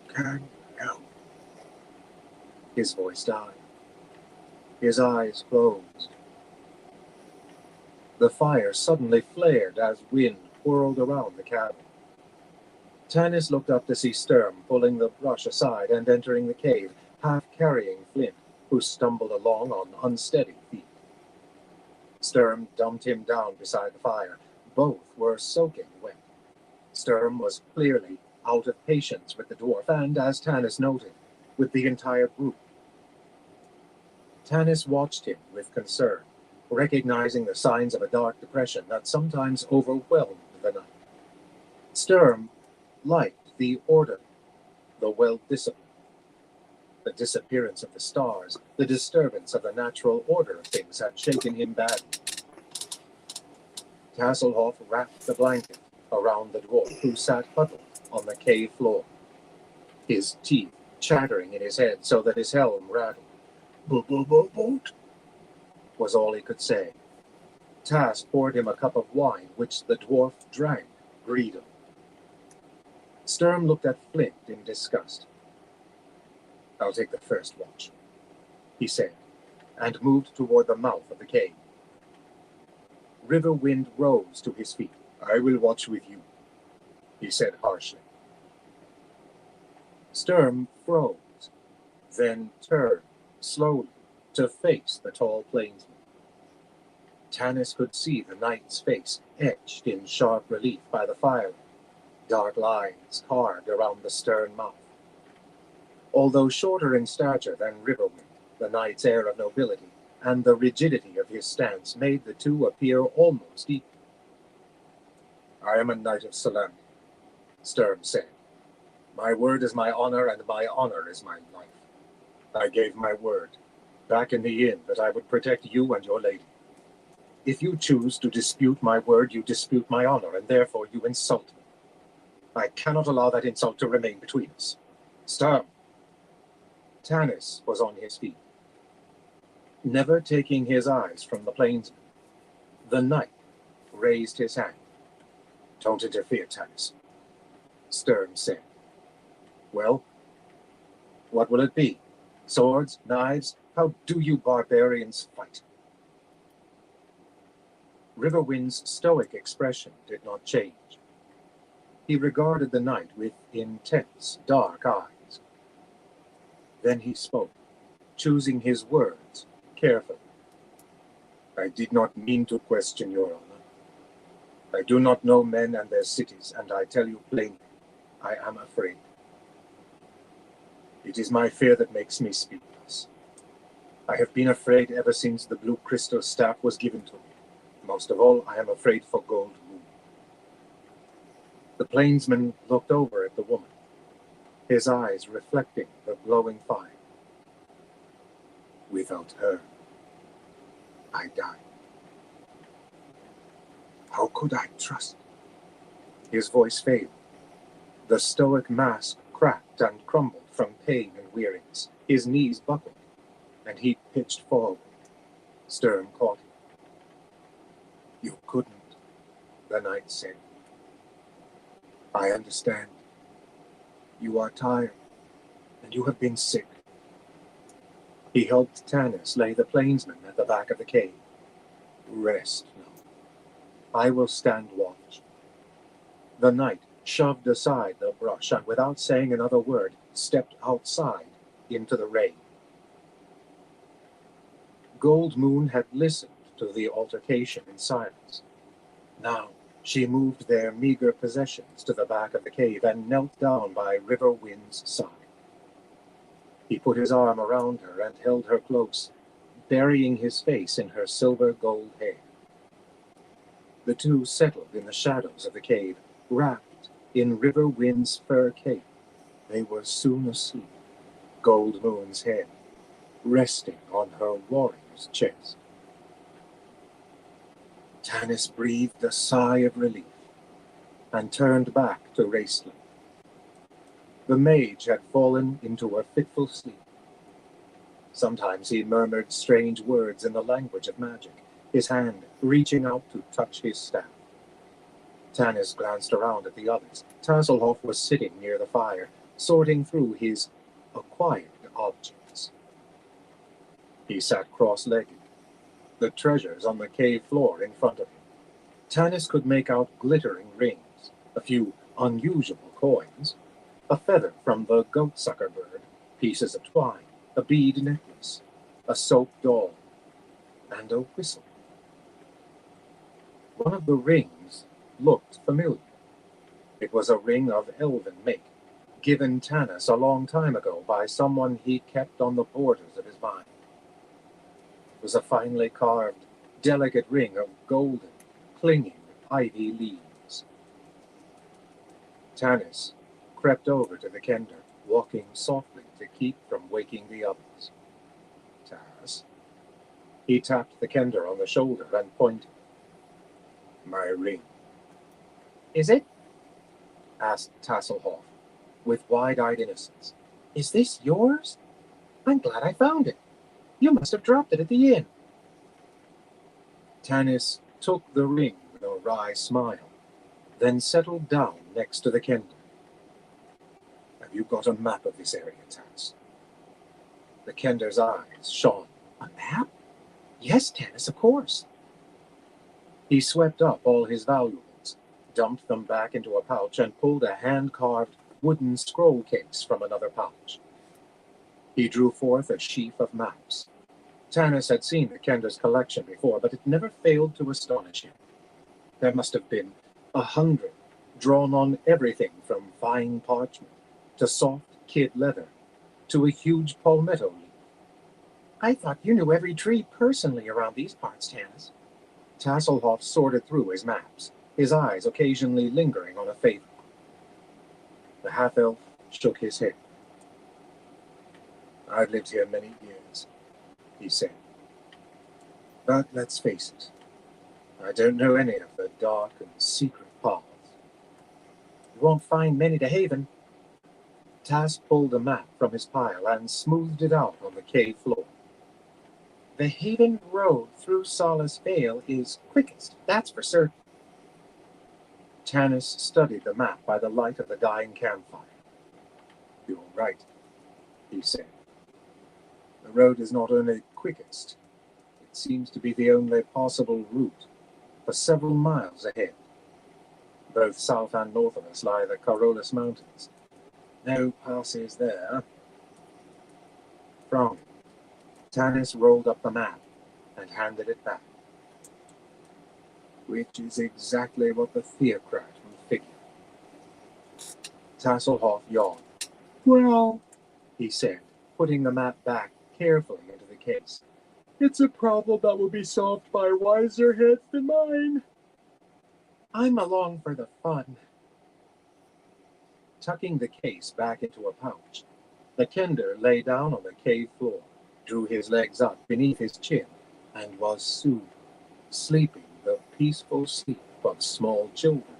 can help." His voice died. His eyes closed. The fire suddenly flared as wind whirled around the cabin. Tanis looked up to see Sturm pulling the brush aside and entering the cave, half carrying Flint, who stumbled along on unsteady feet. Sturm dumped him down beside the fire. Both were soaking wet. Sturm was clearly out of patience with the dwarf and, as Tanis noted, with the entire group. Tanis watched him with concern, recognizing the signs of a dark depression that sometimes overwhelmed the night. Sturm liked the order, the well-disciplined. The disappearance of the stars, the disturbance of the natural order of things had shaken him badly. Tasselhoff wrapped the blanket around the dwarf, who sat huddled on the cave floor, his teeth chattering in his head so that his helm rattled. "Boat," was all he could say. Tass poured him a cup of wine, which the dwarf drank greedily. Sturm looked at Flint in disgust. "I'll take the first watch," he said, and moved toward the mouth of the cave. Riverwind rose to his feet. "I will watch with you," he said harshly. Sturm froze, then turned slowly to face the tall plainsman. Tanis could see the knight's face etched in sharp relief by the fire, dark lines carved around the stern mouth. Although shorter in stature than Riverwind, the knight's air of nobility and the rigidity of his stance made the two appear almost equal. I am a knight of Salem, Sturm said. My word is my honor, and my honor is my life. I gave my word, back in the inn, that I would protect you and your lady. If you choose to dispute my word, you dispute my honor, and therefore you insult me. I cannot allow that insult to remain between us. Sturm. Tanis was on his feet, never taking his eyes from the plainsman. The knight raised his hand. Don't interfere, Tanis, Sturm said. Well, what will it be? Swords? Knives? How do you barbarians fight? Riverwind's stoic expression did not change. He regarded the knight with intense, dark eyes. Then he spoke, choosing his words carefully. I did not mean to question your honor. I do not know men and their cities, and I tell you plainly, I am afraid. It is my fear that makes me speak thus. I have been afraid ever since the blue crystal staff was given to me. Most of all, I am afraid for Gold Moon. The plainsman looked over at the woman, his eyes reflecting the glowing fire. Without her, I die. How could I trust? His voice failed. The stoic mask cracked and crumbled from pain and weariness. His knees buckled, and he pitched forward. Sturm caught him. You couldn't, the knight said. I understand. You are tired, and you have been sick. He helped Tanis lay the plainsman at the back of the cave. Rest now. I will stand watch. The knight shoved aside the brush and, without saying another word, stepped outside into the rain. Gold Moon had listened to the altercation in silence. Now she moved their meager possessions to the back of the cave and knelt down by Riverwind's side. He put his arm around her and held her close, burying his face in her silver gold hair. The two settled in the shadows of the cave, wrapped in Riverwind's fur cape. They were soon asleep, Gold Moon's head resting on her warrior's chest. Tanis breathed a sigh of relief and turned back to Raceland. The mage had fallen into a fitful sleep. Sometimes he murmured strange words in the language of magic, his hand reaching out to touch his staff. Tanis glanced around at the others. Tasselhoff was sitting near the fire, sorting through his acquired objects. He sat cross-legged, the treasures on the cave floor in front of him. Tanis could make out glittering rings, a few unusual coins, a feather from the goat-sucker bird, pieces of twine, a bead necklace, a soap doll, and a whistle. One of the rings looked familiar. It was a ring of elven make, given Tanis a long time ago by someone he kept on the borders of his mind. It was a finely carved, delicate ring of golden, clinging ivy leaves. Tanis crept over to the kender, walking softly to keep from waking the others. Tas. He tapped the kender on the shoulder and pointed. My ring. Is it? Asked Tasselhoff, with wide-eyed innocence. Is this yours? I'm glad I found it. You must have dropped it at the inn. Tanis took the ring with a wry smile, then settled down next to the kender. Have you got a map of this area, Tas? The kender's eyes shone. A map? Yes, Tanis, of course. He swept up all his valuables, dumped them back into a pouch, and pulled a hand-carved wooden scroll case from another pouch. He drew forth a sheaf of maps. Tanis had seen the kender's collection before, but it never failed to astonish him. There must have been 100, drawn on everything from fine parchment to soft kid leather to a huge palmetto leaf. I thought you knew every tree personally around these parts, Tanis. Tasselhoff sorted through his maps. his eyes occasionally lingering on a favor. The half-elf shook his head. "I've lived here many years," he said. "But let's face it, I don't know any of the dark and secret paths. You won't find many to Haven." Tas pulled a map from his pile and smoothed it out on the cave floor. "The Haven road through Solace Vale is quickest, that's for certain." Tanis studied the map by the light of the dying campfire. "You're right," he said. "The road is not only quickest, it seems to be the only possible route for several miles ahead. Both south and north of us lie the Carolus Mountains. No passes there." Frowning, Tanis rolled up the map and handed it back. "Which is exactly what the theocrat would figure." Tasselhoff yawned. "Well," he said, putting the map back carefully into the case, "it's a problem that will be solved by wiser heads than mine. I'm along for the fun." Tucking the case back into a pouch, the Kender lay down on the cave floor, drew his legs up beneath his chin, and was soon sleeping the peaceful sleep of small children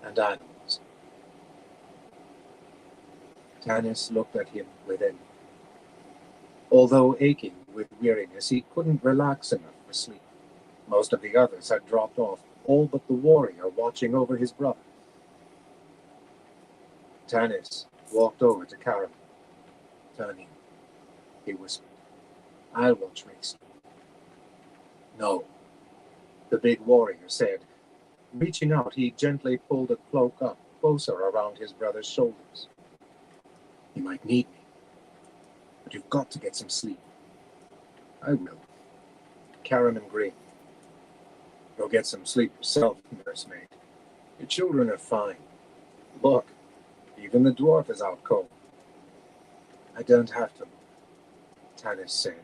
and animals. Tanis looked at him with envy. Although aching with weariness, he couldn't relax enough for sleep. Most of the others had dropped off, all but the warrior watching over his brother. Tanis walked over to Karen. "Turning," he whispered. "I'll watch Mason." "No," the big warrior said. Reaching out, he gently pulled a cloak up closer around his brother's shoulders. "You might need me, but you've got to get some sleep." "I will." Karaman grinned. "Go get some sleep yourself, nursemaid. Your children are fine. Look, even the dwarf is out cold." "I don't have to," Tanis said.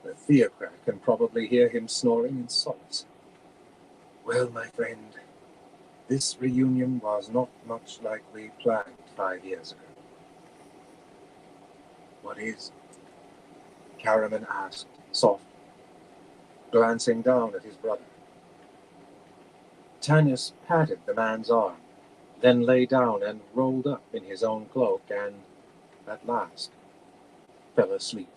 "The theocrat can probably hear him snoring in solace." "Well, my friend, this reunion was not much like we planned 5 years ago." "What is?" Karaman asked softly, glancing down at his brother. Tanis patted the man's arm, then lay down and rolled up in his own cloak and, at last, fell asleep.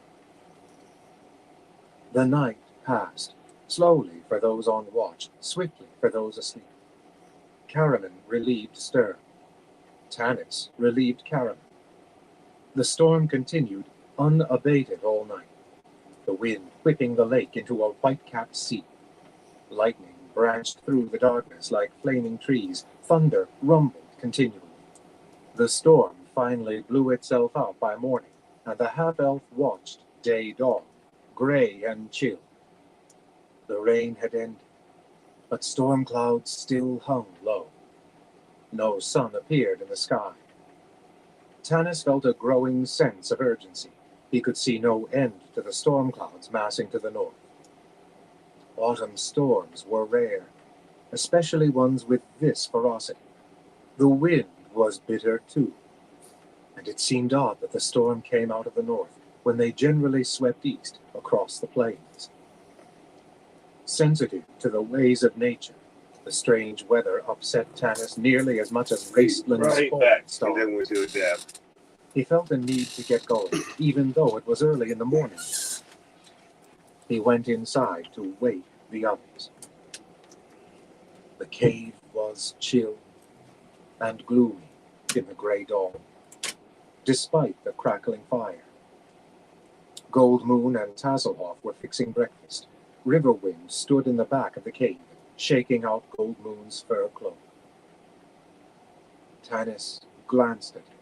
The night passed, slowly for those on watch, swiftly for those asleep. Karaman relieved Stern. Tanis relieved Karaman. The storm continued, unabated all night, the wind whipping the lake into a white-capped sea. Lightning branched through the darkness like flaming trees. Thunder rumbled continually. The storm finally blew itself out by morning, and the half-elf watched day dawn, gray and chill. The rain had ended, but storm clouds still hung low. No sun appeared in the sky. Tanis felt a growing sense of urgency. He could see no end to the storm clouds massing to the north. Autumn storms were rare, especially ones with this ferocity. The wind was bitter too, and it seemed odd that the storm came out of the north when they generally swept east across the plains. Sensitive to the ways of nature, the strange weather upset Tanis nearly as much as Raceland's Right falling back. star. And then we do adapt. He felt a need to get going, even though it was early in the morning. He went inside to wake the others. The cave was chill and gloomy in the gray dawn, despite the crackling fire. Gold Moon and Tasselhoff were fixing breakfast. Riverwind stood in the back of the cave, shaking out Gold Moon's fur cloak. Tanis glanced at him.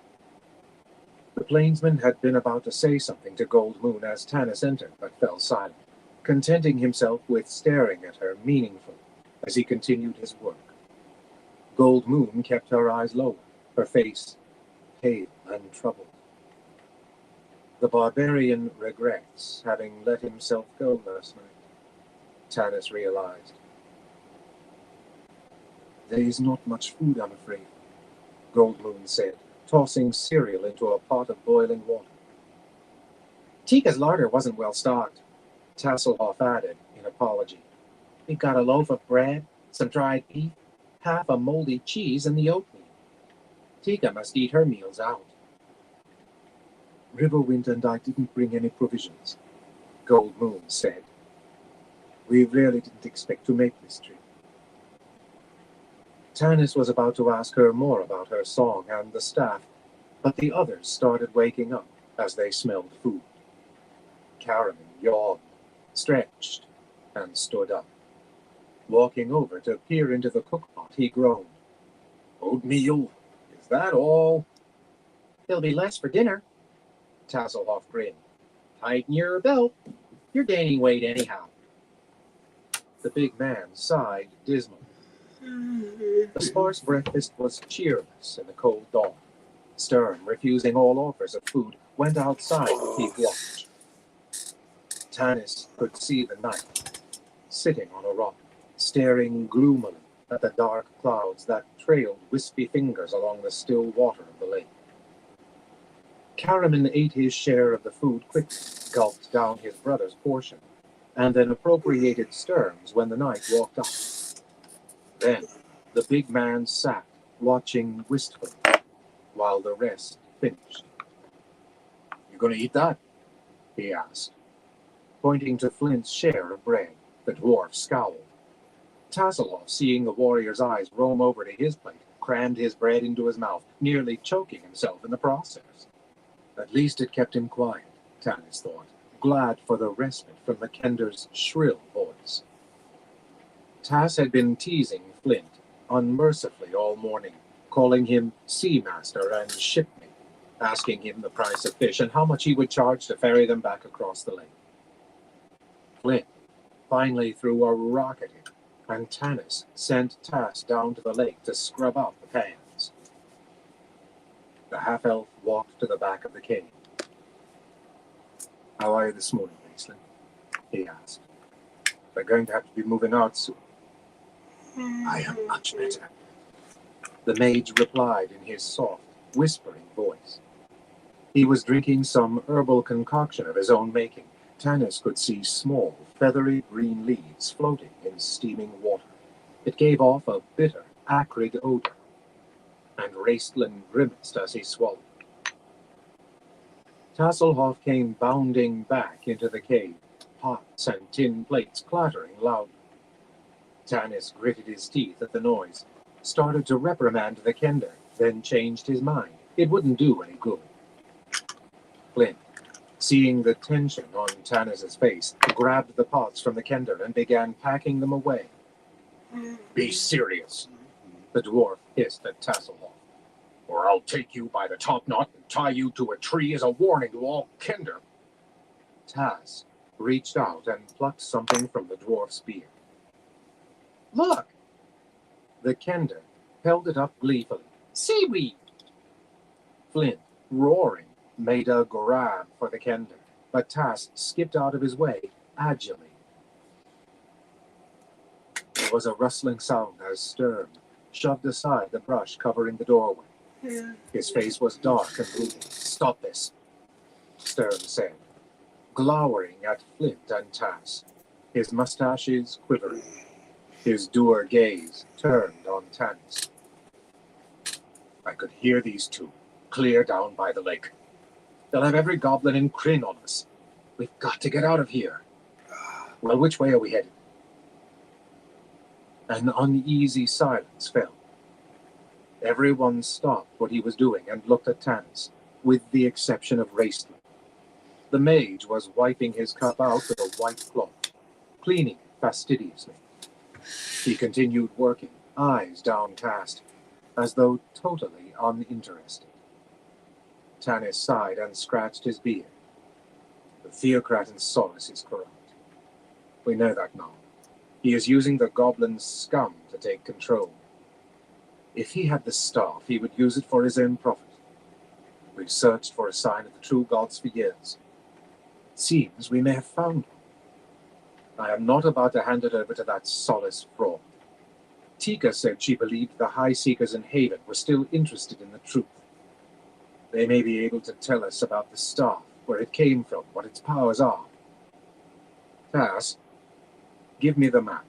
The plainsman had been about to say something to Gold Moon as Tanis entered, but fell silent, contenting himself with staring at her meaningfully as he continued his work. Gold Moon kept her eyes lower, her face pale and troubled. The barbarian regrets having let himself go last night, Tanis realized. There is not much food, I'm afraid, Goldmoon said, tossing cereal into a pot of boiling water. Tika's larder wasn't well stocked, Tasselhoff added in apology. We've got a loaf of bread, some dried beef, half a moldy cheese, and the oatmeal. Tika must eat her meals out. Riverwind and I didn't bring any provisions, Goldmoon said. We really didn't expect to make this trip. Tanis was about to ask her more about her song and the staff, but the others started waking up as they smelled food. Caraman yawned, stretched, and stood up. Walking over to peer into the cookpot, he groaned. Oatmeal? Is that all? There'll be less for dinner, Tasselhoff grinned. Tighten your belt. You're gaining weight anyhow. The big man sighed dismally. The sparse breakfast was cheerless in the cold dawn. Stern, refusing all offers of food, went outside to keep watch. Tanis could see the knight, sitting on a rock, staring gloomily at the dark clouds that trailed wispy fingers along the still water of the lake. Caraman ate his share of the food quickly, gulped down his brother's portion, and then appropriated Stern's when the knight walked up. Then the big man sat, watching wistfully, while the rest finished. You gonna eat that? He asked. Pointing to Flint's share of bread, the dwarf scowled. Tasselhoff, seeing the warrior's eyes roam over to his plate, crammed his bread into his mouth, nearly choking himself in the process. At least it kept him quiet, Tanis thought, glad for the respite from the Kender's shrill voice. Tass had been teasing Flint unmercifully all morning, calling him seamaster and shipmate, asking him the price of fish and how much he would charge to ferry them back across the lake. Flint finally threw a rock at him, and Tanis sent Tass down to the lake to scrub out the pans. The half-elf walked to the back of the cave. How are you this morning, Aislinn? He asked. We're going to have to be moving out soon. I am much better, the mage replied in his soft, whispering voice. He was drinking some herbal concoction of his own making. Tanis could see small, feathery green leaves floating in steaming water. It gave off a bitter, acrid odor, and Raistlin grimaced as he swallowed. Tasselhoff came bounding back into the cave, pots and tin plates clattering loudly. Tanis gritted his teeth at the noise, started to reprimand the Kender, then changed his mind. It wouldn't do any good. Flint, seeing the tension on Tanis's face, grabbed the pots from the Kender and began packing them away. Be serious, the dwarf hissed at Tasselhoff, or I'll take you by the top knot and tie you to a tree as a warning to all Kender. Tass reached out and plucked something from the dwarf's beard. Look! The Kender held it up gleefully. Seaweed! Flint, roaring, made a grab for the Kender, but Tass skipped out of his way, agilely. There was a rustling sound as Stern shoved aside the brush covering the doorway. His face was dark and brooding. Stop this, Stern said, glowering at Flint and Tass, his mustaches quivering. His dour gaze turned on Tanis. I could hear these two, clear down by the lake. They'll have every goblin in Kryn on us. We've got to get out of here. Well, which way are we headed? An uneasy silence fell. Everyone stopped what he was doing and looked at Tanis, with the exception of Raistlin. The mage was wiping his cup out with a white cloth, cleaning it fastidiously. He continued working, eyes downcast, as though totally uninterested. Tanis sighed and scratched his beard. The Theocrat in Solace is corrupt. We know that now. He is using the goblin's scum to take control. If he had the staff, he would use it for his own profit. We've searched for a sign of the true gods for years. It seems we may have found one. I am not about to hand it over to that Solace fraud. Tika said she believed the High Seekers in Haven were still interested in the truth. They may be able to tell us about the staff, where it came from, what its powers are. Tass, give me the map.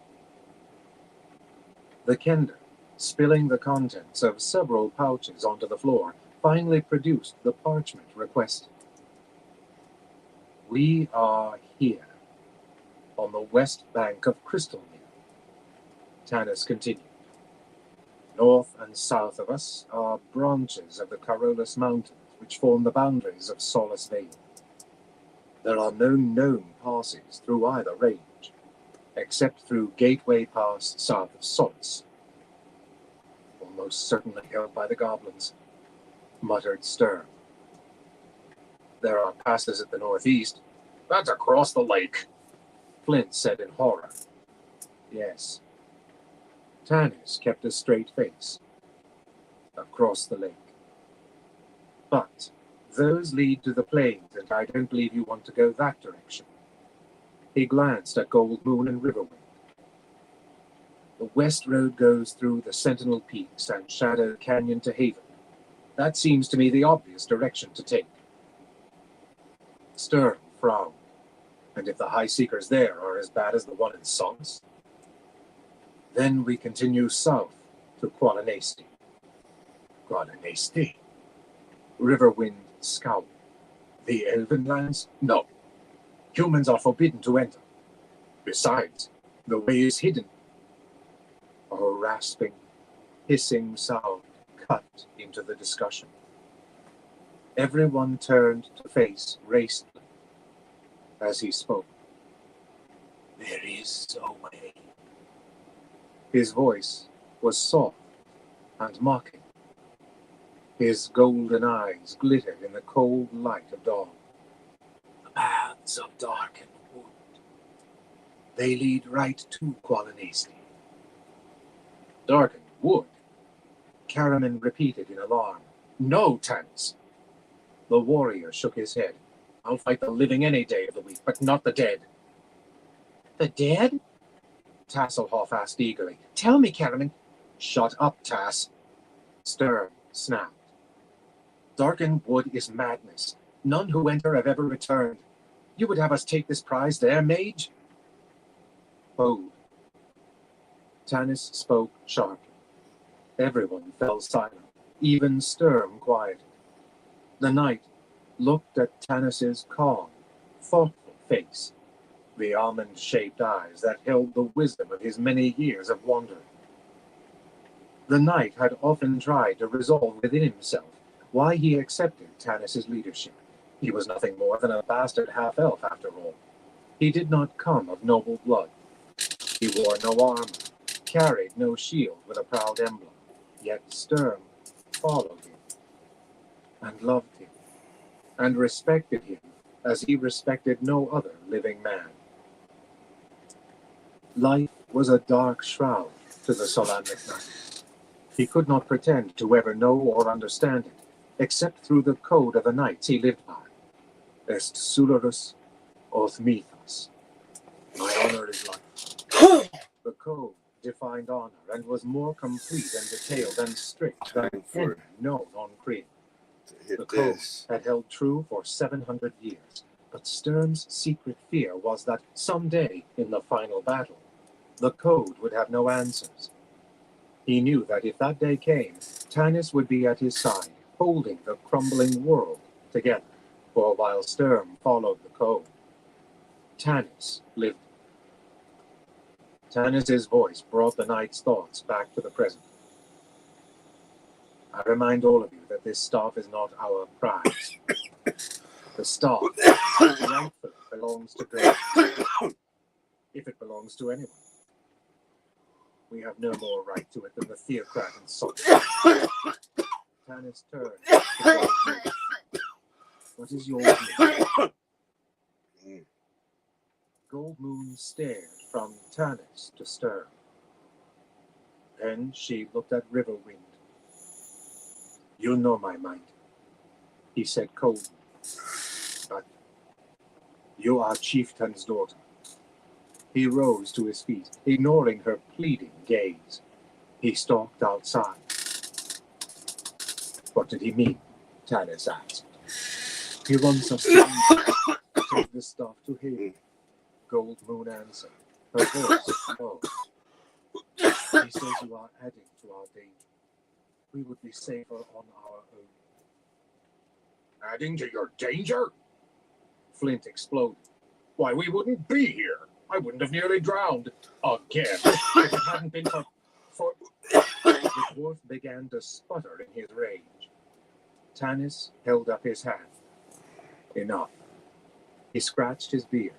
The Kender, spilling the contents of several pouches onto the floor, finally produced the parchment requested. We are here, on the west bank of Crystalmere, Tanis continued. North and south of us are branches of the Carolus Mountains, which form the boundaries of Solace Vale. There are no known passes through either range, except through Gateway Pass south of Solace. Almost certainly held by the goblins, muttered Stern. There are passes at the northeast. That's across the lake, Flint said in horror. Yes. Tanis kept a straight face. Across the lake. But those lead to the plains, and I don't believe you want to go that direction. He glanced at Gold Moon and Riverwind. The west road goes through the Sentinel Peaks and Shadow Canyon to Haven. That seems to me the obvious direction to take. Stern frowned. And if the High Seekers there are as bad as the one in Solace, then we continue south to Qualinasti. Qualinasti? Riverwind scowled. The Elven lands? No. Humans are forbidden to enter. Besides, the way is hidden. A rasping, hissing sound cut into the discussion. Everyone turned to face Raceland as he spoke. There is a way. His voice was soft and mocking. His golden eyes glittered in the cold light of dawn. The paths of darkened wood. They lead right to Qualinasti. Darkened wood? Caraman repeated in alarm. No, Tanis. The warrior shook his head. I'll fight the living any day of the week, but not the dead. The dead? Tasselhoff asked eagerly. Tell me, Caraman. Shut up, Tass. Stern snapped. Darkened wood is madness. None who enter have ever returned. You would have us take this prize there, mage? Hold. Tanis spoke sharply. Everyone fell silent, even Sturm quieted. The knight looked at Tanis's calm, thoughtful face, the almond-shaped eyes that held the wisdom of his many years of wandering. The knight had often tried to resolve within himself why he accepted Tanis's leadership. He was nothing more than a bastard half-elf, after all. He did not come of noble blood. He wore no armor, carried no shield with a proud emblem, yet Sturm followed him, and loved him, and respected him as he respected no other living man. Life was a dark shroud to the Solamnic knight. He could not pretend to ever know or understand it, except through the code of the knights he lived by. Est Sularus Oth Methos. My honor is life. The code defined honor and was more complete and detailed and strict than any known on Kree. The code had held true for 700 years, but Stern's secret fear was that someday, in the final battle, the code would have no answers. He knew that if that day came, Tanis would be at his side, holding the crumbling world together, for while Sturm followed the code, Tanis lived. Tanis's voice brought the knight's thoughts back to the present. I remind all of you that this staff is not our prize. The staff rightfully belongs to God, if it belongs to anyone. We have no more right to it than the theocrat and sultan. Tanis turned to Gold Moon. What is your view? Gold Moon stared from Tanis to Stern. Then she looked at Riverwind. You know my mind, he said coldly. But you are Chieftain's daughter. He rose to his feet, ignoring her pleading gaze. He stalked outside. What did he mean? Tanis asked. He wants us to take this stuff to him. Gold Moon answered, her voice low. He says you are adding to our danger. We would be safer on our own. Adding to your danger? Flint exploded. Why, we wouldn't be here. I wouldn't have nearly drowned. Again. If it hadn't been for... The dwarf began to sputter in his rage. Tanis held up his hand. Enough. He scratched his beard.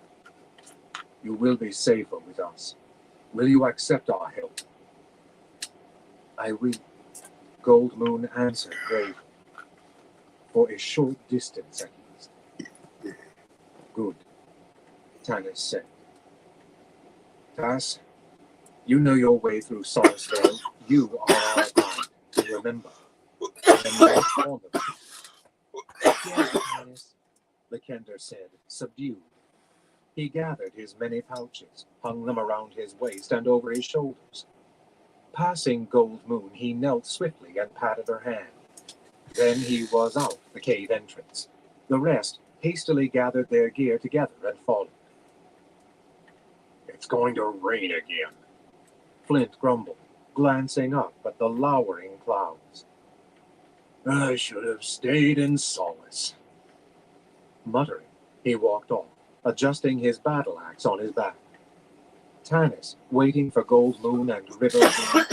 You will be safer with us. Will you accept our help? I will, Gold Moon answered gravely. For a short distance at least. Good, Tanis said. Tas, you know your way through Sarsdale. You are our guide. Remember. Remember all of it. Yes, Tanis, Lakender said, subdued. He gathered his many pouches, hung them around his waist and over his shoulders. Passing Gold Moon, he knelt swiftly and patted her hand. Then he was out the cave entrance. The rest hastily gathered their gear together and followed. It's going to rain again, Flint grumbled, glancing up at the lowering clouds. I should have stayed in Solace. Muttering, he walked off, adjusting his battle axe on his back. Tanis, waiting for Gold Moon and River Wind,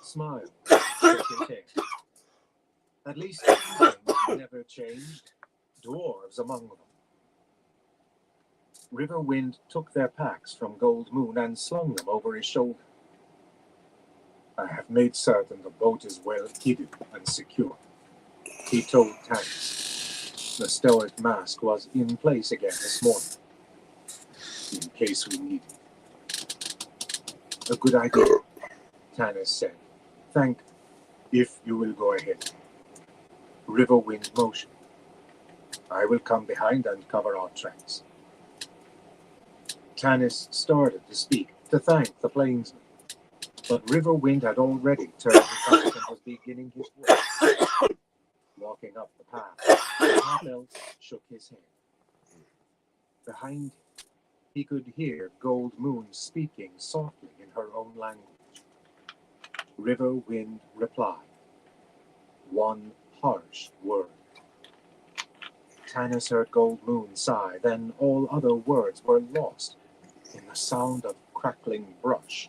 smiled, shook his head. At least two things never changed. Dwarves among them. River Wind took their packs from Gold Moon and slung them over his shoulder. I have made certain the boat is well hidden and secure, he told Tanis. The stoic mask was in place again this morning, in case we need it. A good idea, Tanis said. Thank, if you will go ahead. River Wind motioned. I will come behind and cover our tracks. Tanis started to speak, to thank the plainsman, but River Wind had already turned his back and was beginning his work. Walking up the path, the half-elf shook his head. Behind him, he could hear Gold Moon speaking softly in her own language. River Wind replied. One harsh word. Tanis heard Gold Moon sigh, then all other words were lost in the sound of crackling brush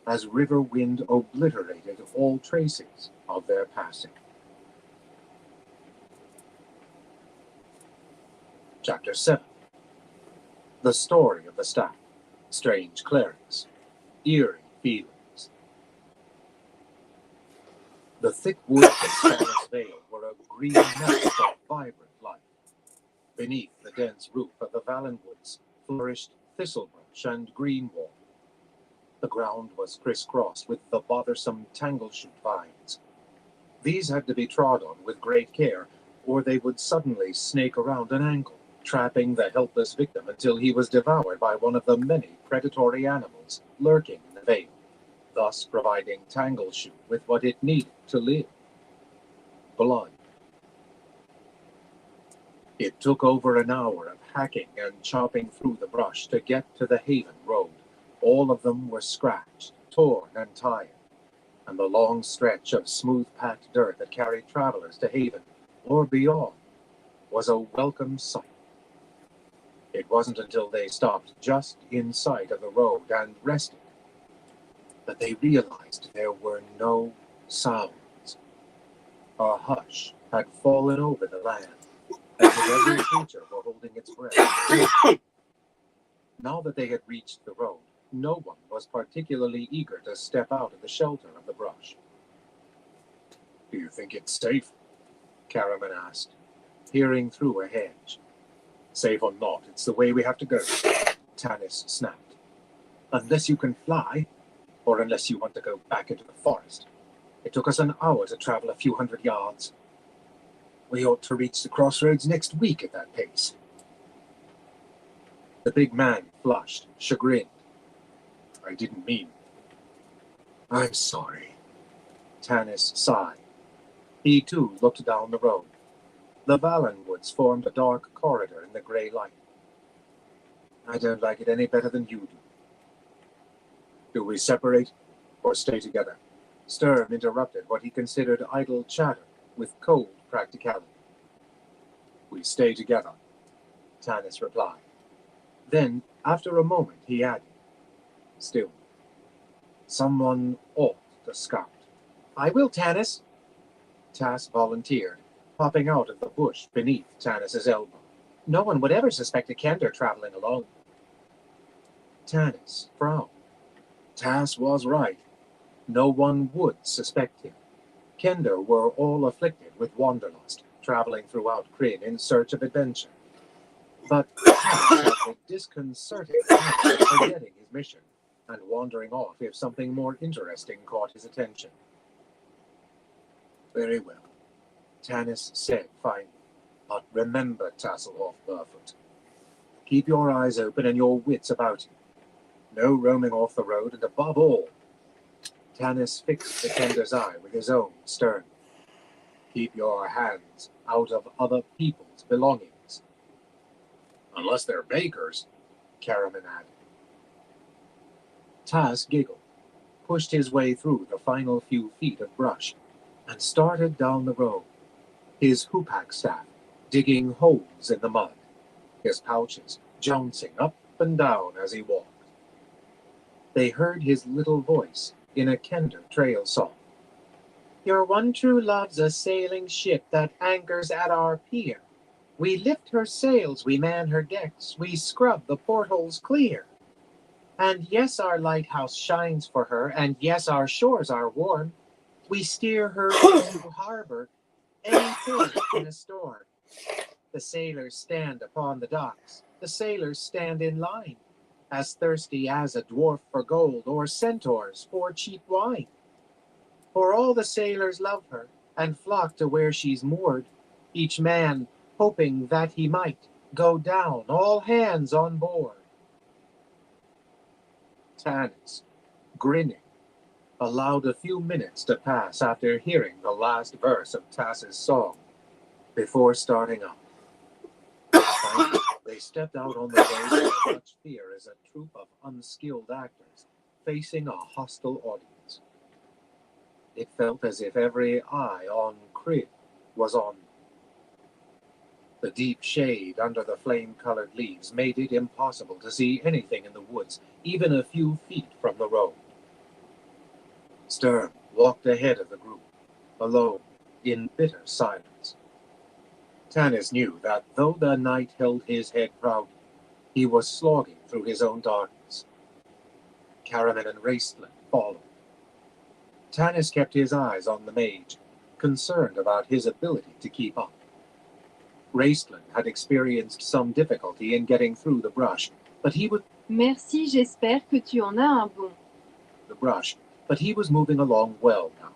as River Wind obliterated all traces of their passing. Chapter 7. The Story of the Staff. Strange Clerics. Eerie Feelings. The thick woods of Solace Vale were a green mass of vibrant life. Beneath the dense roof of the Valenwoods flourished thistlebrush and greenwall. The ground was crisscrossed with the bothersome tangleshoot vines. These had to be trod on with great care, or they would suddenly snake around an ankle, trapping the helpless victim until he was devoured by one of the many predatory animals lurking in the vale, thus providing Tangleshoot with what it needed to live. Blood. It took over an hour of hacking and chopping through the brush to get to the Haven Road. All of them were scratched, torn, and tired, and the long stretch of smooth-packed dirt that carried travelers to Haven, or beyond, was a welcome sight. It wasn't until they stopped just in sight of the road and rested that they realized there were no sounds. A hush had fallen over the land, as if every creature were holding its breath. Now that they had reached the road, no one was particularly eager to step out of the shelter of the brush. Do you think it's safe? Caraman asked, peering through a hedge. Safe or not, it's the way we have to go, Tanis snapped. Unless you can fly, or unless you want to go back into the forest. It took us an hour to travel a few hundred yards. We ought to reach the crossroads next week at that pace. The big man flushed, chagrined. I didn't mean. I'm sorry. Tanis sighed. He too looked down the road. The Valen woods formed a dark corridor in the grey light. I don't like it any better than you do. Do we separate or stay together? Sturm interrupted what he considered idle chatter with cold practicality. We stay together, Tanis replied. Then, after a moment, he added, still, someone ought to scout. I will, Tanis. Tas volunteered, popping out of the bush beneath Tanis's elbow. No one would ever suspect a Kender traveling alone. Tanis frowned. Tas was right. No one would suspect him. Kender were all afflicted with wanderlust, traveling throughout Kryn in search of adventure. But Tas had the disconcerting habit of forgetting his mission and wandering off if something more interesting caught his attention. Very well, Tanis said finally. But remember, Tasselhoff Burfoot. Keep your eyes open and your wits about you. No roaming off the road, and above all, Tanis fixed the Kender's eye with his own sternly. Keep your hands out of other people's belongings. Unless they're bakers, Karaman added. Tas giggled, pushed his way through the final few feet of brush, and started down the road, his hoopak staff digging holes in the mud, his pouches jouncing up and down as he walked. They heard his little voice in a Kender trail song. Your one true love's a sailing ship that anchors at our pier. We lift her sails, we man her decks, we scrub the portholes clear. And yes, our lighthouse shines for her, and yes, our shores are warm. We steer her into harbor any port in a storm. The sailors stand upon the docks, the sailors stand in line, as thirsty as a dwarf for gold or centaurs for cheap wine. For all the sailors love her and flock to where she's moored, each man hoping that he might go down, all hands on board. Tanis, grinning, allowed a few minutes to pass after hearing the last verse of Tass's song before starting up. Finally, they stepped out on the road with as much fear as a troupe of unskilled actors facing a hostile audience. It felt as if every eye on Kryn was on them. The deep shade under the flame-colored leaves made it impossible to see anything in the woods, even a few feet from the road. Sturm walked ahead of the group, alone, in bitter silence. Tanis knew that though the knight held his head proudly, he was slogging through his own darkness. Karaman and Raistlin followed. Tanis kept his eyes on the mage, concerned about his ability to keep up. Raistlin had experienced some difficulty in getting through the brush, but he was Merci, j'espère que tu en as un bon. but he was moving along well now.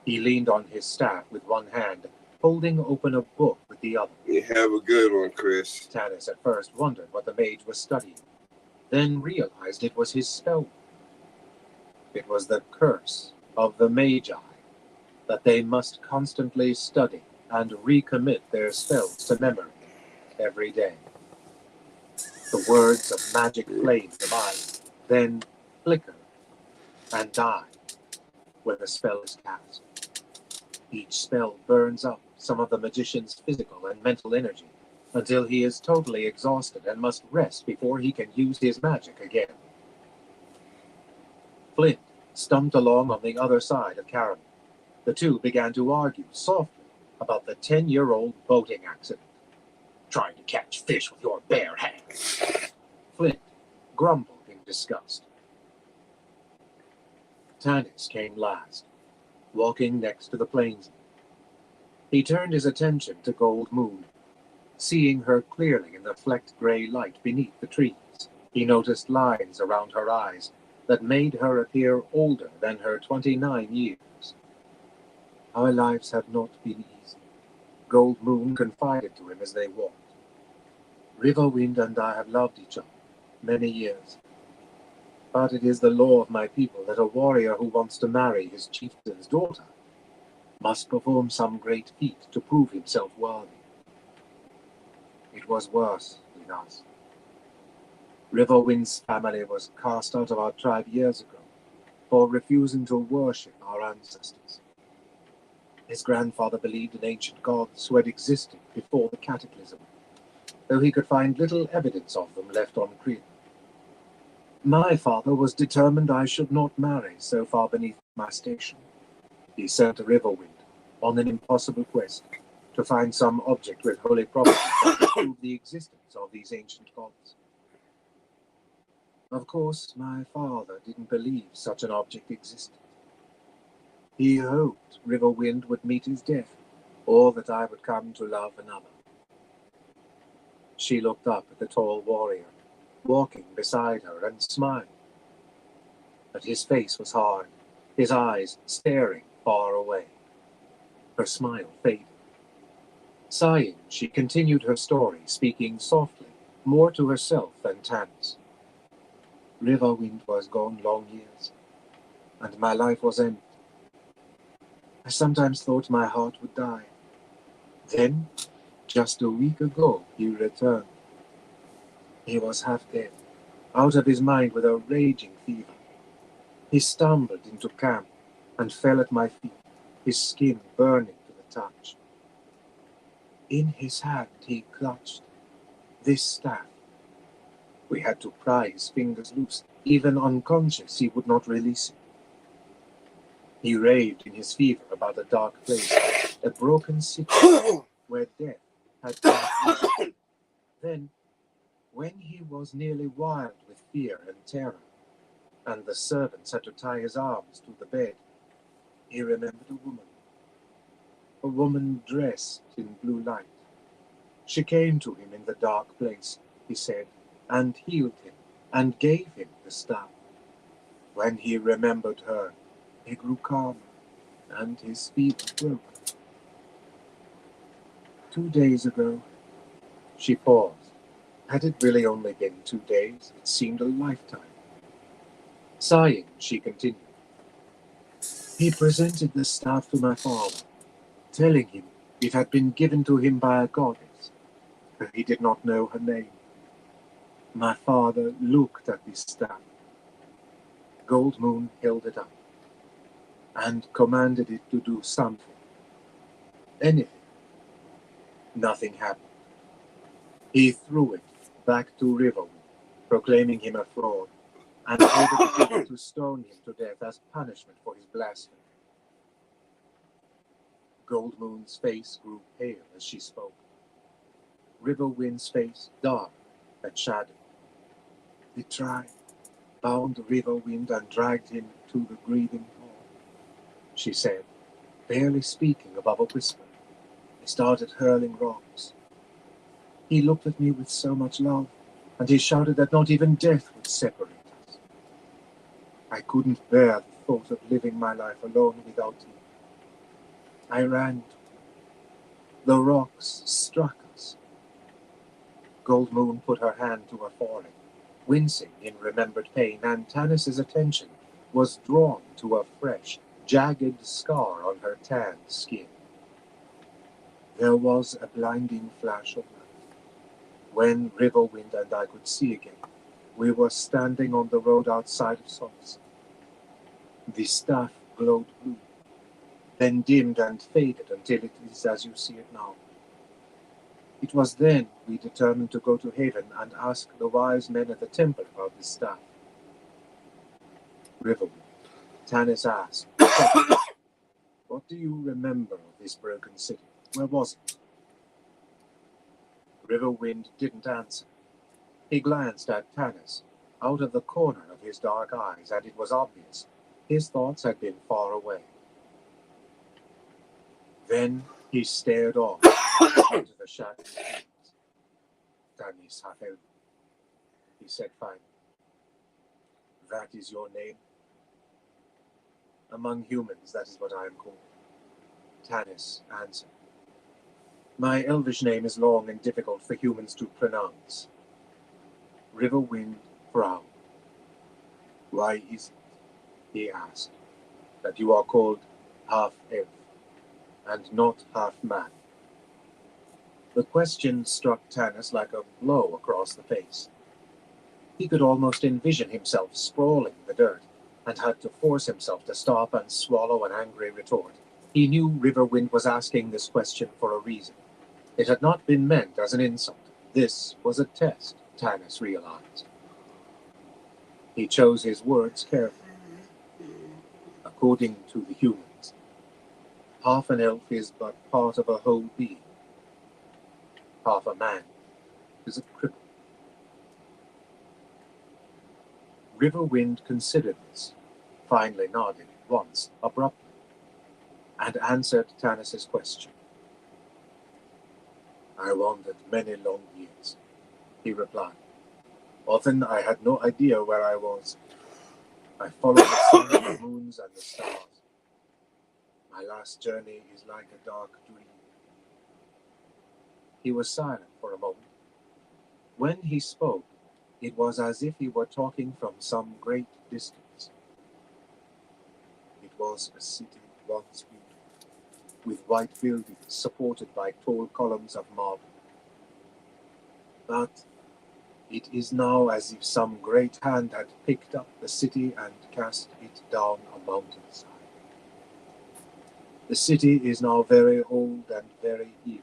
He leaned on his staff with one hand, holding open a book with the other. You have a good one, Chris. Tanis at first wondered what the mage was studying, then realized it was his spell. It was the curse of the Magi, that they must constantly study and recommit their spells to memory every day. The words of magic flame divide, then flicker and die when the spell is cast. Each spell burns up some of the magician's physical and mental energy until he is totally exhausted and must rest before he can use his magic again. Flint stumped along on the other side of Karaman. The two began to argue softly about the 10-year-old boating accident. Trying to catch fish with your bare hands. Flint grumbled in disgust. Tanis came last, walking next to the plainsman. He turned his attention to Gold Moon. Seeing her clearly in the flecked gray light beneath the trees, he noticed lines around her eyes that made her appear older than her 29 years. Our lives have not been easy, Gold Moon confided to him as they walked. Riverwind and I have loved each other many years. But it is the law of my people that a warrior who wants to marry his chieftain's daughter must perform some great feat to prove himself worthy. It was worse with us. Riverwind's family was cast out of our tribe years ago for refusing to worship our ancestors. His grandfather believed in ancient gods who had existed before the cataclysm, though he could find little evidence of them left on Crete. My father was determined I should not marry so far beneath my station. He sent Riverwind on an impossible quest to find some object with holy properties that would prove the existence of these ancient gods. Of course, my father didn't believe such an object existed. He hoped Riverwind would meet his death, or that I would come to love another. She looked up at the tall warrior, walking beside her, and smiled. But his face was hard, his eyes staring far away. Her smile faded. Sighing, she continued her story, speaking softly, more to herself than Tanis. Riverwind was gone long years, and my life was empty. I sometimes thought my heart would die. Then, just a week ago, he returned. He was half dead, out of his mind with a raging fever. He stumbled into camp and fell at my feet, his skin burning to the touch. In his hand he clutched this staff. We had to pry his fingers loose. Even unconscious, he would not release it. He raved in his fever about a dark place, a broken city where death had come. Then, when he was nearly wild with fear and terror, and the servants had to tie his arms to the bed, he remembered a woman dressed in blue light. She came to him in the dark place, he said, and healed him, and gave him the staff. When he remembered her, he grew calmer, and his fever broke. 2 days ago, she paused. Had it really only been 2 days? It seemed a lifetime. Sighing, she continued. He presented the staff to my father, telling him it had been given to him by a goddess, but he did not know her name. My father looked at the staff. Gold Moon held it up and commanded it to do something. Anything. Nothing happened. He threw it back to Riverwind, proclaiming him a fraud, and ordered the people to stone him to death as punishment for his blasphemy. Gold Moon's face grew pale as she spoke. Riverwind's face dark and shadowy. They tried, bound Riverwind and dragged him to the grieving hall. She said, barely speaking above a whisper. They started hurling rocks. He looked at me with so much love, and he shouted that not even death would separate us. I couldn't bear the thought of living my life alone without him. I ran to him. The rocks struck us. Gold Moon put her hand to her forehead, wincing in remembered pain, and Tanis's attention was drawn to a fresh, jagged scar on her tanned skin. There was a blinding flash of light. When Riverwind and I could see again, we were standing on the road outside of Solace. The staff glowed blue, then dimmed and faded until it is as you see it now. It was then we determined to go to Haven and ask the wise men at the temple about the staff. Riverwind, Tanis asked, what do you remember of this broken city? Where was it? Riverwind didn't answer. He glanced at Tanis out of the corner of his dark eyes, and it was obvious his thoughts had been far away. Then he stared off into the shadows. Tanis Hafel, he said finally. That is your name? Among humans, that is what I am called. Tanis answered. My elvish name is long and difficult for humans to pronounce. Riverwind frowned. Why is it, he asked, that you are called half-elf and not half-man? The question struck Tanis like a blow across the face. He could almost envision himself sprawling in the dirt, and had to force himself to stop and swallow an angry retort. He knew Riverwind was asking this question for a reason. It had not been meant as an insult. This was a test, Tanis realized. He chose his words carefully. According to the humans, half an elf is but part of a whole being. Half a man is a cripple. Riverwind considered this, finally nodded once abruptly, and answered Tanis's question. I wandered many long years, he replied. Often I had no idea where I was. I followed the sun, the moons, and the stars. My last journey is like a dark dream. He was silent for a moment. When he spoke, it was as if he were talking from some great distance. It was a city once beautiful, with white buildings supported by tall columns of marble. But it is now as if some great hand had picked up the city and cast it down a mountainside. The city is now very old and very evil.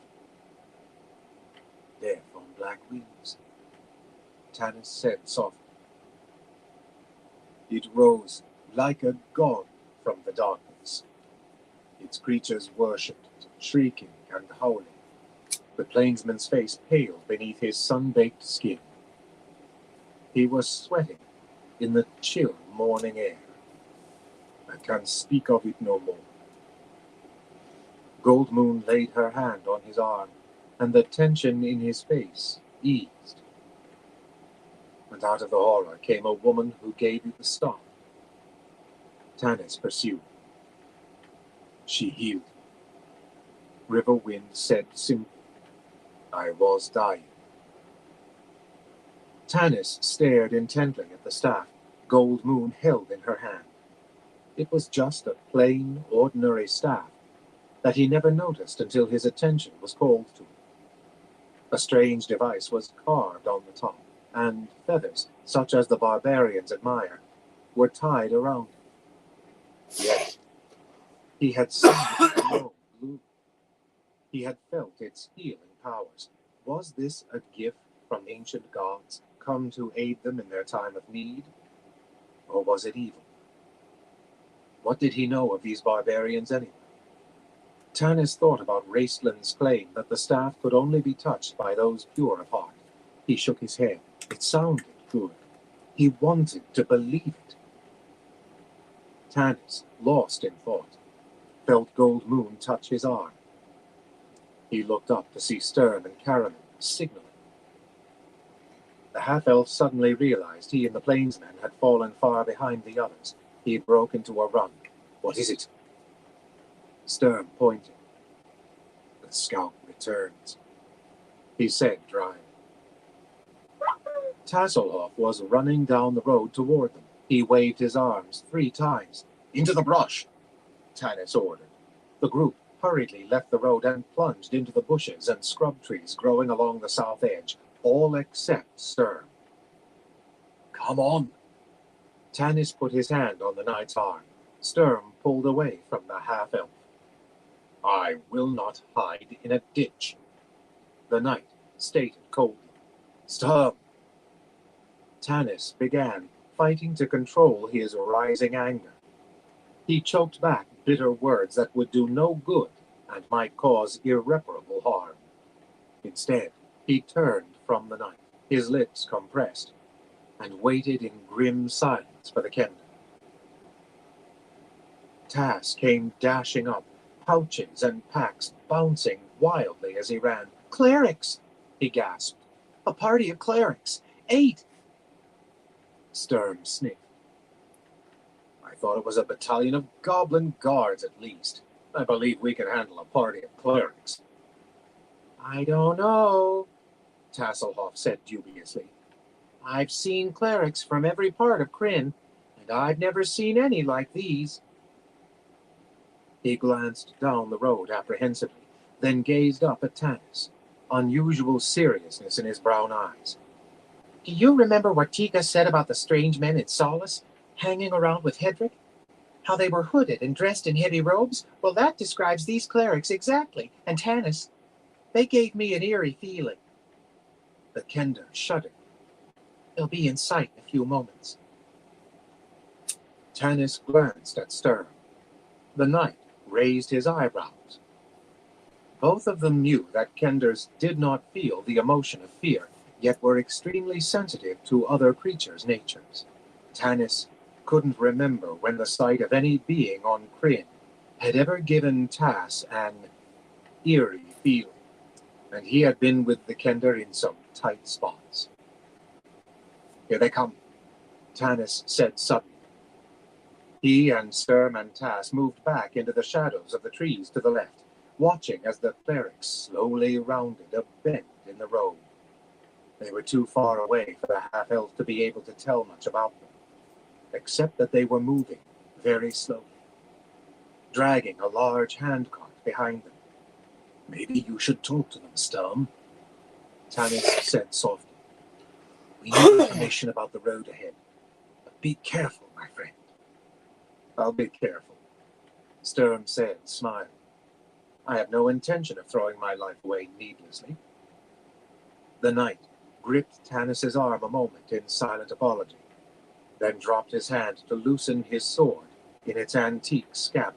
Death on black wings, Tanis said softly. It rose like a god from the darkness. Its creatures worshipped it, shrieking and howling, the plainsman's face pale beneath his sun-baked skin. He was sweating in the chill morning air. I can't speak of it no more. Gold Moon laid her hand on his arm, and the tension in his face eased. And out of the horror came a woman who gave you the stop. Tanis pursued. She healed. Riverwind said simply, I was dying. Tanis stared intently at the staff Gold Moon held in her hand. It was just a plain, ordinary staff that he never noticed until his attention was called to it. A strange device was carved on the top, and feathers, such as the barbarians admire, were tied around it. Yet, he had seen it glow blue. He had felt its healing powers. Was this a gift from ancient gods, come to aid them in their time of need? Or was it evil? What did he know of these barbarians anyway? Tanis thought about Raistlin's claim that the staff could only be touched by those pure of heart. He shook his head. It sounded good. He wanted to believe it. Tanis, lost in thought, felt Gold Moon touch his arm. He looked up to see Stern and Caroline signaling. The half-elf suddenly realized he and the plainsman had fallen far behind the others. He broke into a run. What is it? Stern pointed. The scout returns, he said dryly. Tasselhoff was running down the road toward them. He waved his arms 3 times. Into the brush, Tanis ordered. The group hurriedly left the road and plunged into the bushes and scrub trees growing along the south edge, all except Stern. Come on. Tanis put his hand on the knight's arm. Stern pulled away from the half-elf. I will not hide in a ditch, the knight stated coldly. Stern. Tanis began, fighting to control his rising anger. He choked back bitter words that would do no good and might cause irreparable harm. Instead, he turned from the knight, his lips compressed, and waited in grim silence for the Kenda. Tas came dashing up, pouches and packs bouncing wildly as he ran. Clerics! He gasped. A party of clerics! 8! Stern sniffed. I thought it was a battalion of goblin guards at least. I believe we can handle a party of clerics. I don't know, Tasselhoff said dubiously. I've seen clerics from every part of Krynn, and I've never seen any like these. He glanced down the road apprehensively, then gazed up at Tanis, unusual seriousness in his brown eyes. Do you remember what Tika said about the strange men in Solace, hanging around with Hedrick? How they were hooded and dressed in heavy robes? Well, that describes these clerics exactly. And Tanis, they gave me an eerie feeling. The Kender shuddered. They'll be in sight in a few moments. Tanis glanced at Sturm. The knight raised his eyebrows. Both of them knew that Kenders did not feel the emotion of fear, yet were extremely sensitive to other creatures' natures. Tanis couldn't remember when the sight of any being on Kryn had ever given Tas an eerie feeling, and he had been with the Kender in some tight spots. Here they come, Tanis said suddenly. He and Sturm and Tas moved back into the shadows of the trees to the left, watching as the clerics slowly rounded a bend in the road. They were too far away for the half-elf to be able to tell much about them, except that they were moving very slowly, dragging a large handcart behind them. Maybe you should talk to them, Sturm, Tanis said softly. We need information about the road ahead. But be careful, my friend. I'll be careful, Sturm said, smiling. I have no intention of throwing my life away needlessly. The knight gripped Tanis's arm a moment in silent apology, then dropped his hand to loosen his sword in its antique scabbard.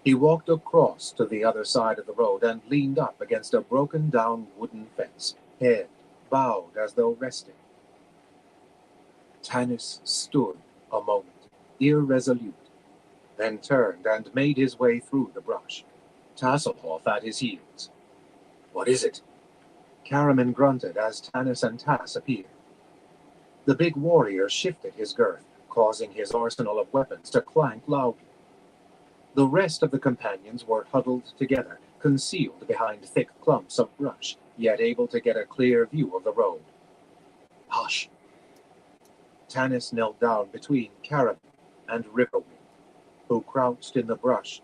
He walked across to the other side of the road and leaned up against a broken-down wooden fence, head bowed as though resting. Tanis stood a moment, irresolute, then turned and made his way through the brush, Tasselhoff at his heels. What is it? Karaman grunted as Tanis and Tas appeared. The big warrior shifted his girth, causing his arsenal of weapons to clank loudly. The rest of the companions were huddled together, concealed behind thick clumps of brush, yet able to get a clear view of the road. Hush! Tanis knelt down between Karaman and Riverwind, who crouched in the brush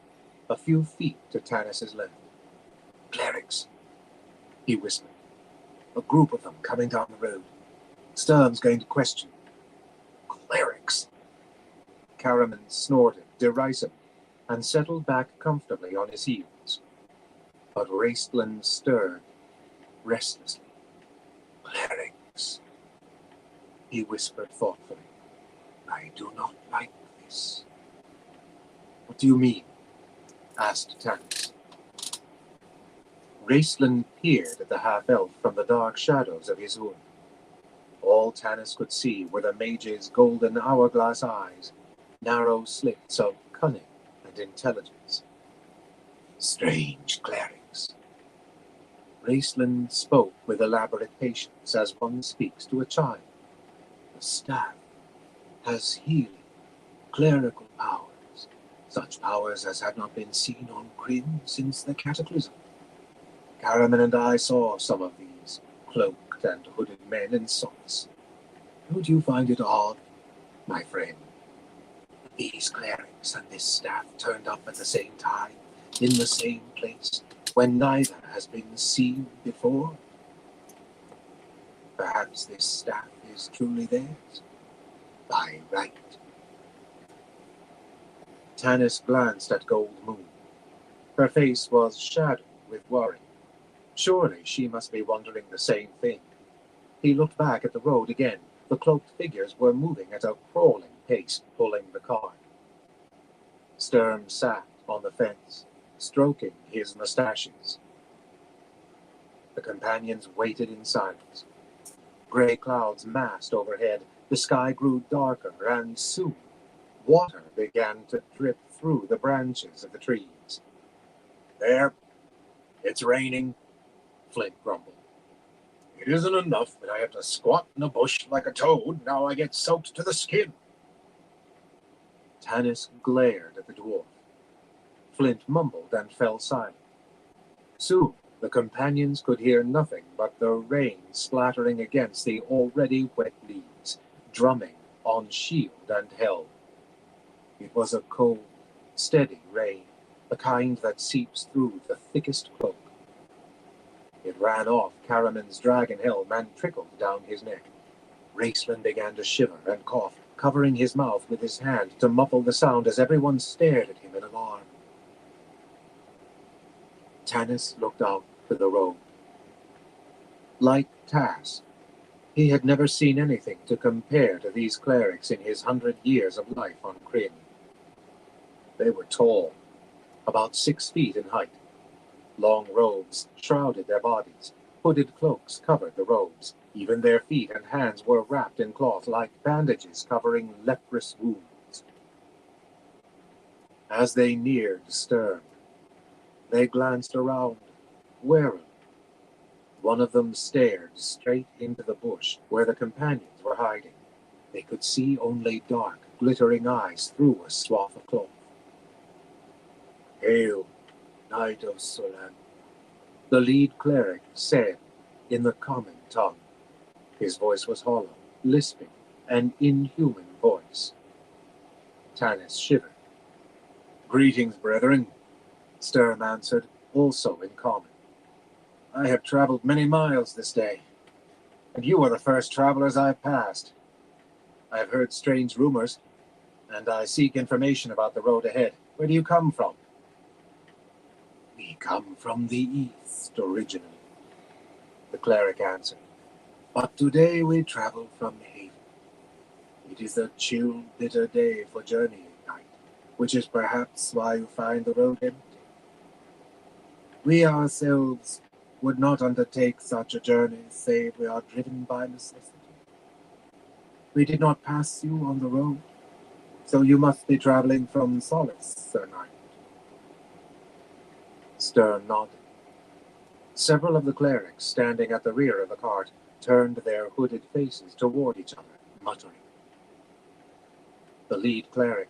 a few feet to Tanis's left. Clerics, he whispered. A group of them coming down the road. Sturm's going to question. Clerics! Karaman snorted derisively and settled back comfortably on his heels. But Raistland stirred restlessly. Clerics, he whispered thoughtfully. I do not like this. What do you mean? Asked Tanis. Raistland peered at the half-elf from the dark shadows of his hood. All Tanis could see were the mage's golden hourglass eyes, narrow slits of cunning and intelligence. Strange clerics. Raistland spoke with elaborate patience as one speaks to a child. The staff has healing, clerical powers, such powers as had not been seen on Kryn since the Cataclysm. Karaman and I saw some of these cloaked and hooded men in Solace. Don't you find it odd, my friend? These clerics and this staff turned up at the same time, in the same place, when neither has been seen before. Perhaps this staff is truly theirs, by right. Tanis glanced at Gold Moon. Her face was shadowed with worry. Surely she must be wondering the same thing. He looked back at the road again. The cloaked figures were moving at a crawling pace, pulling the cart. Sturm sat on the fence, stroking his mustaches. The companions waited in silence. Gray clouds massed overhead. The sky grew darker, and soon water began to drip through the branches of the trees. There, it's raining, Flint grumbled. It isn't enough that I have to squat in a bush like a toad. Now I get soaked to the skin. Tanis glared at the dwarf. Flint mumbled and fell silent. Soon the companions could hear nothing but the rain splattering against the already wet leaves, drumming on shield and helm. It was a cold, steady ray, the kind that seeps through the thickest cloak. It ran off Caraman's dragon helm and trickled down his neck. Raceland began to shiver and cough, covering his mouth with his hand to muffle the sound as everyone stared at him in alarm. Tanis looked out to the road. Like Tas, he had never seen anything to compare to these clerics in his 100 years of life on Kryn. They were tall, about 6 feet in height. Long robes shrouded their bodies. Hooded cloaks covered the robes. Even their feet and hands were wrapped in cloth like bandages covering leprous wounds. As they neared Stern, they glanced around, warily. One of them stared straight into the bush where the companions were hiding. They could see only dark, glittering eyes through a swath of cloth. "Hail, Knight of Solan," the lead cleric said in the common tongue. His voice was hollow, lisping, an inhuman voice. Tanis shivered. "Greetings, brethren," Sturm answered, also in common. "I have traveled many miles this day, and you are the first travelers I have passed. I have heard strange rumors, and I seek information about the road ahead. Where do you come from?" "We come from the east originally," the cleric answered. "But today we travel from Haven. It is a chill, bitter day for journeying night, which is perhaps why you find the road empty. We ourselves would not undertake such a journey save we are driven by necessity. We did not pass you on the road, so you must be traveling from Solace, Sir Knight." Stern nodded. Several of the clerics standing at the rear of the cart turned their hooded faces toward each other, muttering. The lead cleric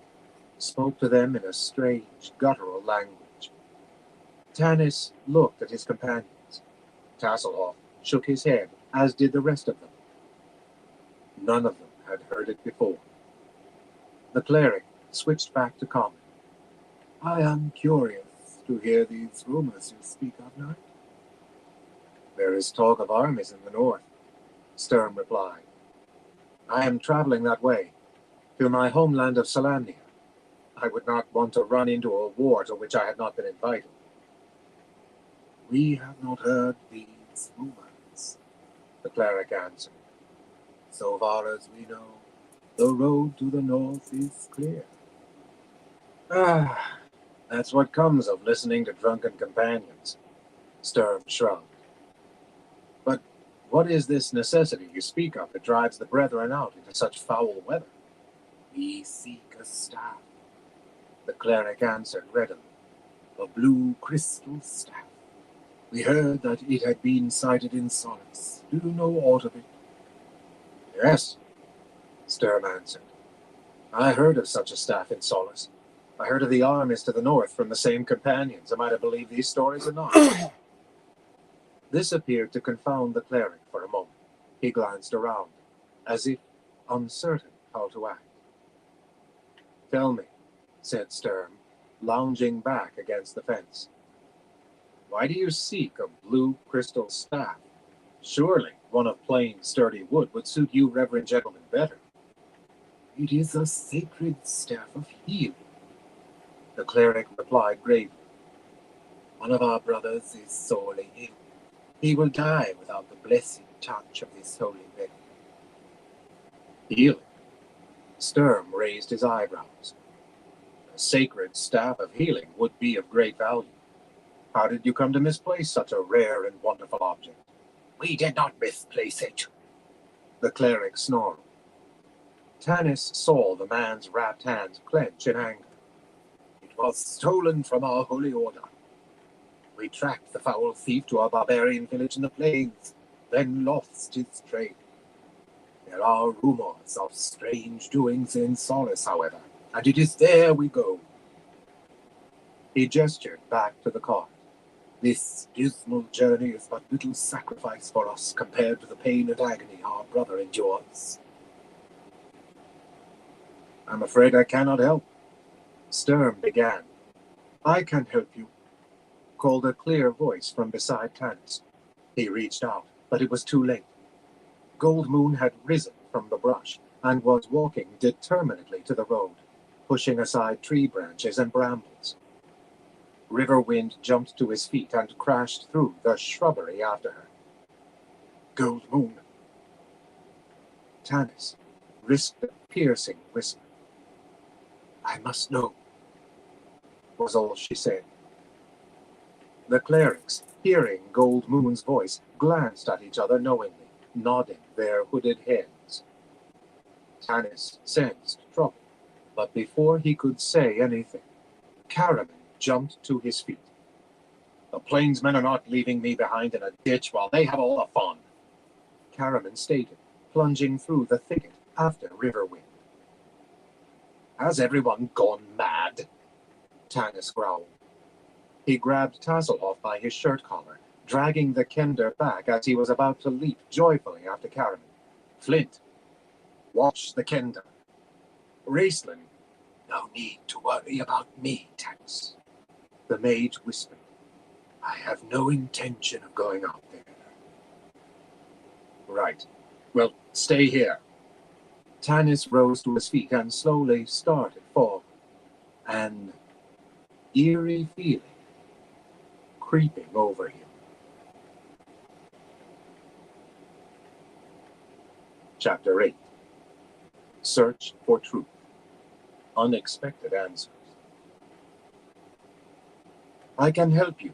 spoke to them in a strange, guttural language. Tanis looked at his companions. Tasselhoff shook his head, as did the rest of them. None of them had heard it before. The cleric switched back to common. "I am curious to hear these rumors you speak of, Knight." "There is talk of armies in the north," Sturm replied. "I am traveling that way, to my homeland of Solamnia. I would not want to run into a war to which I had not been invited." "We have not heard these rumors," the cleric answered. "So far as we know, the road to the north is clear." "Ah, that's what comes of listening to drunken companions," Sturm shrugged. "But what is this necessity you speak of that drives the brethren out into such foul weather?" "We seek a staff," the cleric answered readily. "A blue crystal staff. We heard that it had been sighted in Solace. Do you know aught of it?" "Yes," Sturm answered. "I heard of such a staff in Solace. I heard of the armies to the north from the same companions. Am I to believe these stories or not?" This appeared to confound the cleric for a moment. He glanced around, as if uncertain how to act. "Tell me," said Sturm, lounging back against the fence. "Why do you seek a blue crystal staff? Surely one of plain, sturdy wood would suit you reverend gentlemen better." "It is a sacred staff of healing," the cleric replied gravely. "One of our brothers is sorely ill. He will die without the blessed touch of this holy relic." "Healing?" Sturm raised his eyebrows. "A sacred staff of healing would be of great value. How did you come to misplace such a rare and wonderful object?" "We did not misplace it," the cleric snarled. Tanis saw the man's wrapped hands clench in anger. "It was stolen from our holy order. We tracked the foul thief to a barbarian village in the plains, then lost his trail. There are rumors of strange doings in Solace, however, and it is there we go." He gestured back to the cart. "This dismal journey is but little sacrifice for us compared to the pain and agony our brother endures." I'm afraid I cannot help. Sturm began. I can help you, called a clear voice from beside Tanis. He reached out, but it was too late. Gold Moon had risen from the brush and was walking determinedly to the road, pushing aside tree branches and brambles. Riverwind jumped to his feet and crashed through the shrubbery after her. Gold Moon. Tanis risked a piercing whisper. I must know, was all she said. The clerics, hearing Gold Moon's voice, glanced at each other knowingly, nodding their hooded heads. Tanis sensed trouble, but before he could say anything, Caraman jumped to his feet. The plainsmen are not leaving me behind in a ditch while they have all the fun, Caraman stated, plunging through the thicket after Riverwind. Has everyone gone mad? Tanis growled. He grabbed Tasselhoff by his shirt collar, dragging the kender back as he was about to leap joyfully after Caraman. Flint, watch the kender. Raceland, no need to worry about me, Tanis, the mage whispered. I have no intention of going out there. Right. Well, stay here. Tanis rose to his feet and slowly started forward. An eerie feeling creeping over him. Chapter 8. Search for Truth. Unexpected answers. I can help you.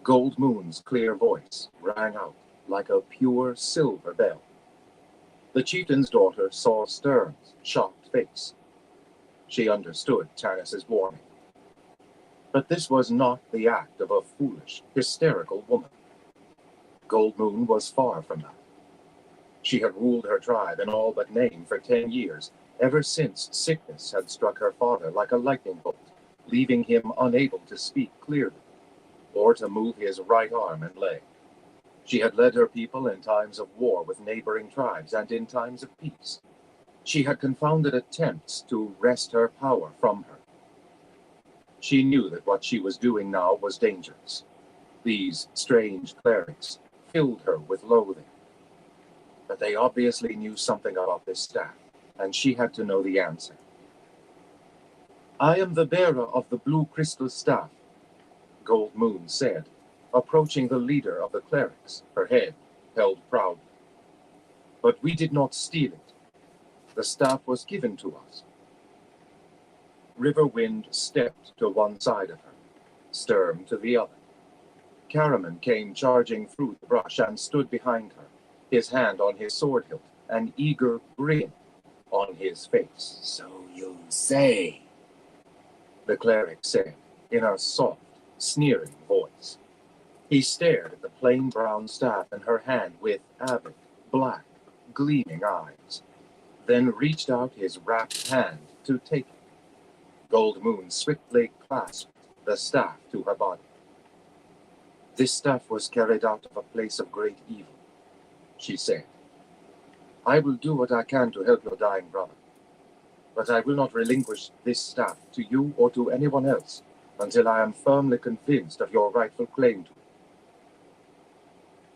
Gold Moon's clear voice rang out like a pure silver bell. The chieftain's daughter saw Sturm's shocked face. She understood Tanis's warning. But this was not the act of a foolish, hysterical woman. Gold Moon was far from that. She had ruled her tribe in all but name for 10 years, ever since sickness had struck her father like a lightning bolt, leaving him unable to speak clearly, or to move his right arm and leg. She had led her people in times of war with neighboring tribes and in times of peace. She had confounded attempts to wrest her power from her. She knew that what she was doing now was dangerous. These strange clerics filled her with loathing. But they obviously knew something about this staff, and she had to know the answer. I am the bearer of the blue crystal staff, Gold Moon said, approaching the leader of the clerics, her head held proudly. But we did not steal it. The staff was given to us. Riverwind stepped to one side of her, Sturm to the other. Caraman came charging through the brush and stood behind her, his hand on his sword hilt, an eager grin on his face. So you say, the cleric said in a soft, sneering voice. He stared at the plain brown staff in her hand with avid, black, gleaming eyes, then reached out his wrapped hand to take it. Gold Moon swiftly clasped the staff to her body. This staff was carried out of a place of great evil, she said. I will do what I can to help your dying brother, but I will not relinquish this staff to you or to anyone else until I am firmly convinced of your rightful claim to it.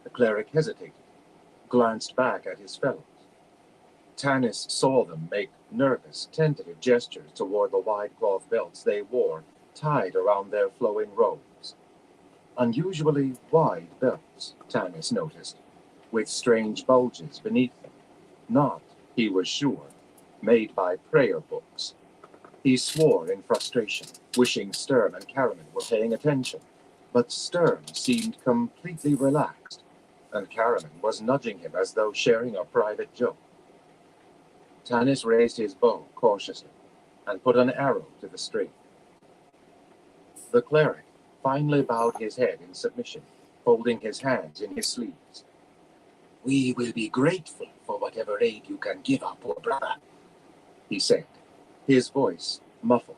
The cleric hesitated, glanced back at his fellows. Tanis saw them make nervous, tentative gestures toward the wide cloth belts they wore, tied around their flowing robes. Unusually wide belts, Tanis noticed, with strange bulges beneath them. Not, he was sure, made by prayer books. He swore in frustration, wishing Sturm and Caraman were paying attention. But Sturm seemed completely relaxed, and Caraman was nudging him as though sharing a private joke. Tanis raised his bow cautiously and put an arrow to the string. The cleric finally bowed his head in submission, folding his hands in his sleeves. We will be grateful for whatever aid you can give our poor brother, he said, his voice muffled.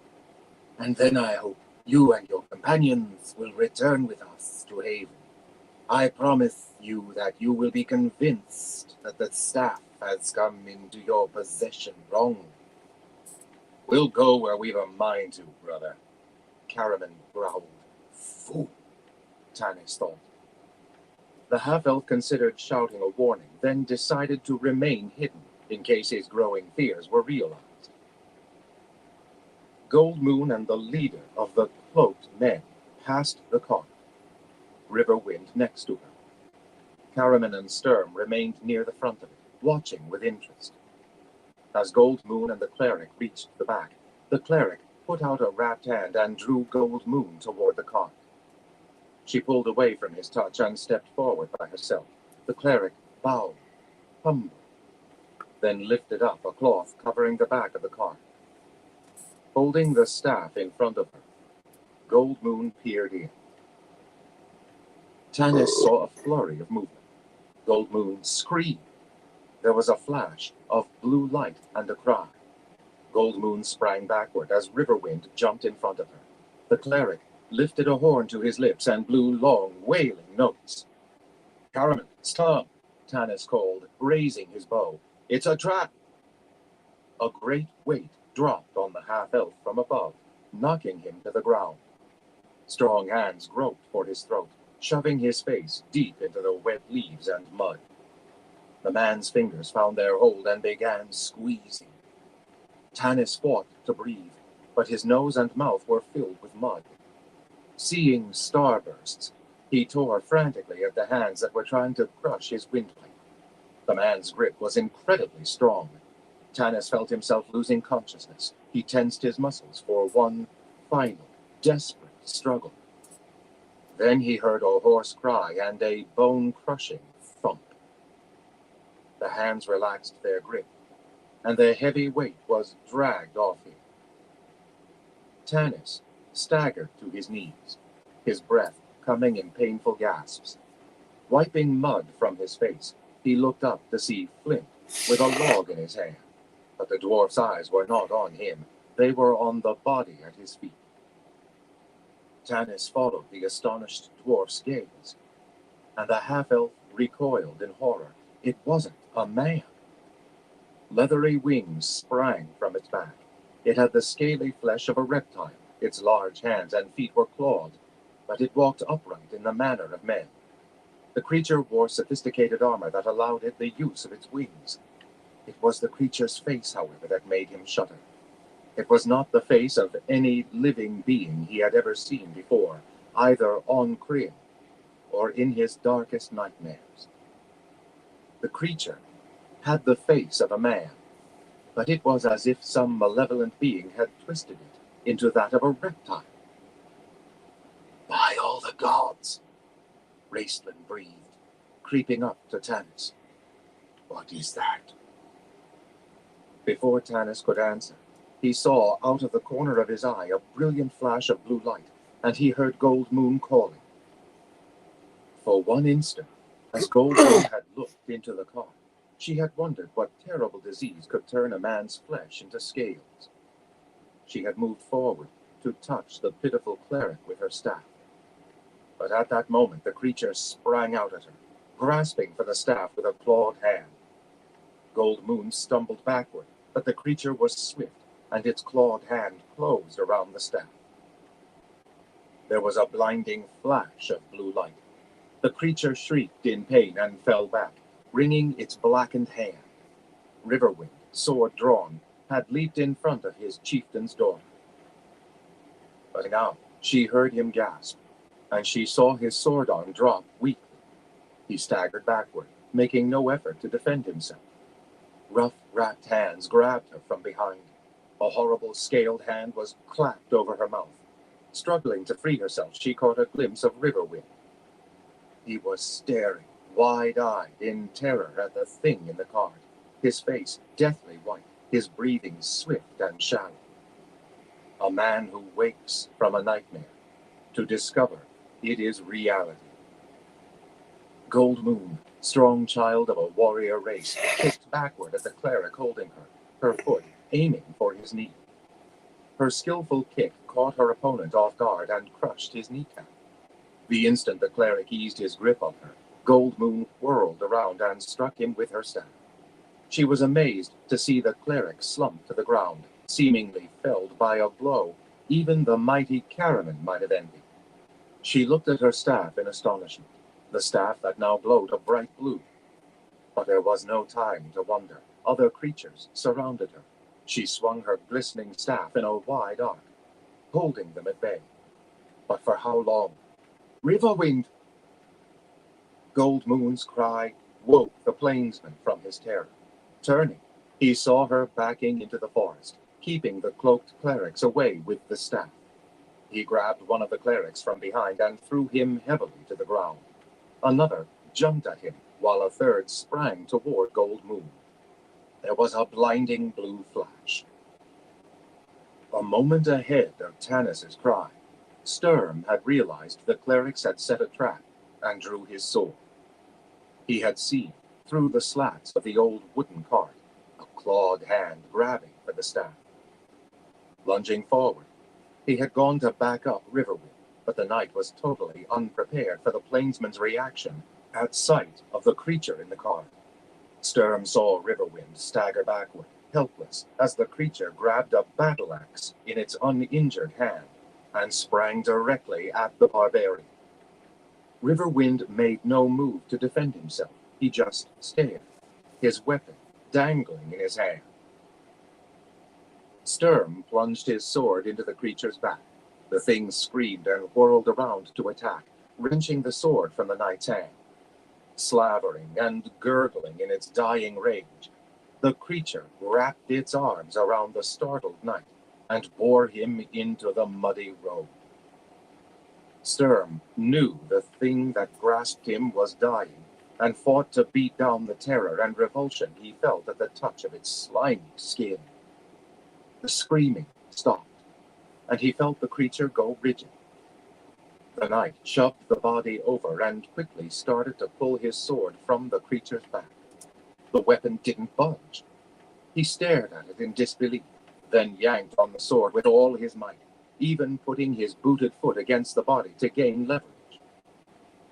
And then I hope you and your companions will return with us to Haven. I promise you that you will be convinced that the staff has come into your possession wrongly. We'll go where we've a mind to, brother. Caraman growled. Fool, Tanis thought. The half-elf considered shouting a warning, then decided to remain hidden in case his growing fears were realized. Gold Moon and the leader of the cloaked men passed the cart, Riverwind next to her. Caraman and Sturm remained near the front of it, watching with interest. As Gold Moon and the cleric reached the back, the cleric put out a wrapped hand and drew Gold Moon toward the cart. She pulled away from his touch and stepped forward by herself. The cleric bowed, humble, then lifted up a cloth covering the back of the cart. Holding the staff in front of her, Gold Moon peered in. Tanis saw a flurry of movement. Gold Moon screamed. There was a flash of blue light and a cry. Gold Moon sprang backward as Riverwind jumped in front of her. The cleric lifted a horn to his lips and blew long, wailing notes. Caraman, stop, Tanis called, raising his bow. It's a trap! A great weight dropped on the half-elf from above, knocking him to the ground. Strong hands groped for his throat, shoving his face deep into the wet leaves and mud. The man's fingers found their hold and began squeezing. Tanis fought to breathe, but his nose and mouth were filled with mud. Seeing starbursts, he tore frantically at the hands that were trying to crush his windpipe. The man's grip was incredibly strong. Tanis felt himself losing consciousness. He tensed his muscles for one final, desperate struggle. Then he heard a hoarse cry and a bone-crushing thump. The hands relaxed their grip, and the heavy weight was dragged off him. Tanis staggered to his knees, his breath coming in painful gasps. Wiping mud from his face, he looked up to see Flint with a log in his hand. But the dwarf's eyes were not on him. They were on the body at his feet. Tanis followed the astonished dwarf's gaze, and the half-elf recoiled in horror. It wasn't a man. Leathery wings sprang from its back. It had the scaly flesh of a reptile. Its large hands and feet were clawed, but it walked upright in the manner of men. The creature wore sophisticated armor that allowed it the use of its wings. It was the creature's face, however, that made him shudder. It was not the face of any living being he had ever seen before, either on Kryn or in his darkest nightmares. The creature had the face of a man, but it was as if some malevolent being had twisted it into that of a reptile. By all the gods, Raistlin breathed, creeping up to Tanis. What is that? Before Tanis could answer, he saw out of the corner of his eye a brilliant flash of blue light, and he heard Gold Moon calling. For one instant, as Gold Moon had looked into the car, she had wondered what terrible disease could turn a man's flesh into scales. She had moved forward to touch the pitiful cleric with her staff. But at that moment, the creature sprang out at her, grasping for the staff with a clawed hand. Gold Moon stumbled backward, but the creature was swift, and its clawed hand closed around the staff. There was a blinding flash of blue light. The creature shrieked in pain and fell back, wringing its blackened hand. Riverwind, sword drawn, had leaped in front of his chieftain's daughter. But now she heard him gasp, and she saw his sword arm drop weakly. He staggered backward, making no effort to defend himself. Rough, wrapped hands grabbed her from behind. A horrible scaled hand was clapped over her mouth. Struggling to free herself, she caught a glimpse of Riverwind. He was staring, wide-eyed, in terror at the thing in the cart, his face deathly white, his breathing swift and shallow. A man who wakes from a nightmare to discover it is reality. Gold Moon, strong child of a warrior race, kicked backward at the cleric holding her foot aiming for his knee. Her skillful kick caught her opponent off guard and crushed his kneecap. The instant the cleric eased his grip on her, Gold Moon whirled around and struck him with her staff. She was amazed to see the cleric slump to the ground, seemingly felled by a blow even the mighty Caraman might have envied. She looked at her staff in astonishment, the staff that now glowed a bright blue. But there was no time to wonder. Other creatures surrounded her. She swung her glistening staff in a wide arc, holding them at bay. But for how long? Riverwind! Gold Moon's cry woke the plainsman from his terror. Turning, he saw her backing into the forest, keeping the cloaked clerics away with the staff. He grabbed one of the clerics from behind and threw him heavily to the ground. Another jumped at him, while a third sprang toward Gold Moon. There was a blinding blue flash. A moment ahead of Tanis's cry, Sturm had realized the clerics had set a trap and drew his sword. He had seen, through the slats of the old wooden cart, a clawed hand grabbing for the staff. Lunging forward, he had gone to back up Riverwind, but the knight was totally unprepared for the plainsman's reaction at sight of the creature in the cart. Sturm saw Riverwind stagger backward, helpless, as the creature grabbed a battle axe in its uninjured hand and sprang directly at the barbarian. Riverwind made no move to defend himself. He just stared, his weapon dangling in his hand. Sturm plunged his sword into the creature's back. The thing screamed and whirled around to attack, wrenching the sword from the knight's hand. Slavering and gurgling in its dying rage, the creature wrapped its arms around the startled knight and bore him into the muddy road. Sturm knew the thing that grasped him was dying and fought to beat down the terror and revulsion he felt at the touch of its slimy skin. The screaming stopped, and he felt the creature go rigid. The knight shoved the body over and quickly started to pull his sword from the creature's back. The weapon didn't budge. He stared at it in disbelief, then yanked on the sword with all his might, even putting his booted foot against the body to gain leverage.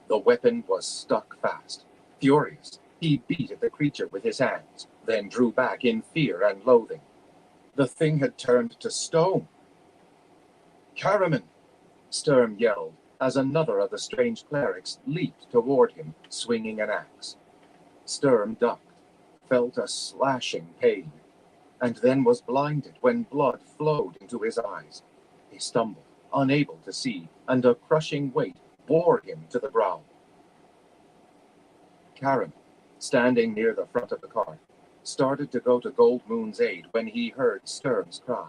The weapon was stuck fast. Furious, he beat at the creature with his hands, then drew back in fear and loathing. The thing had turned to stone. "Caraman!" Sturm yelled, as another of the strange clerics leaped toward him, swinging an axe. Sturm ducked, felt a slashing pain, and then was blinded when blood flowed into his eyes. He stumbled, unable to see, and a crushing weight bore him to the ground. Caraman, standing near the front of the cart, started to go to Gold Moon's aid when he heard Sturm's cry.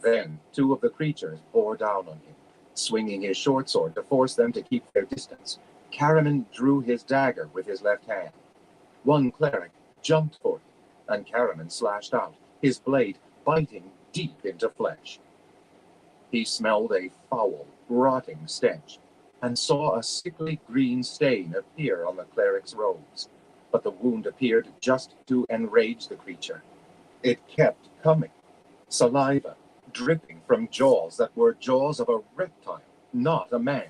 Then two of the creatures bore down on him, swinging his short sword to force them to keep their distance. Caraman drew his dagger with his left hand. One cleric jumped for him, and Caraman slashed out, his blade biting deep into flesh. He smelled a foul, rotting stench, and saw a sickly green stain appear on the cleric's robes. But the wound appeared just to enrage the creature. It kept coming, saliva dripping from jaws that were jaws of a reptile, not a man.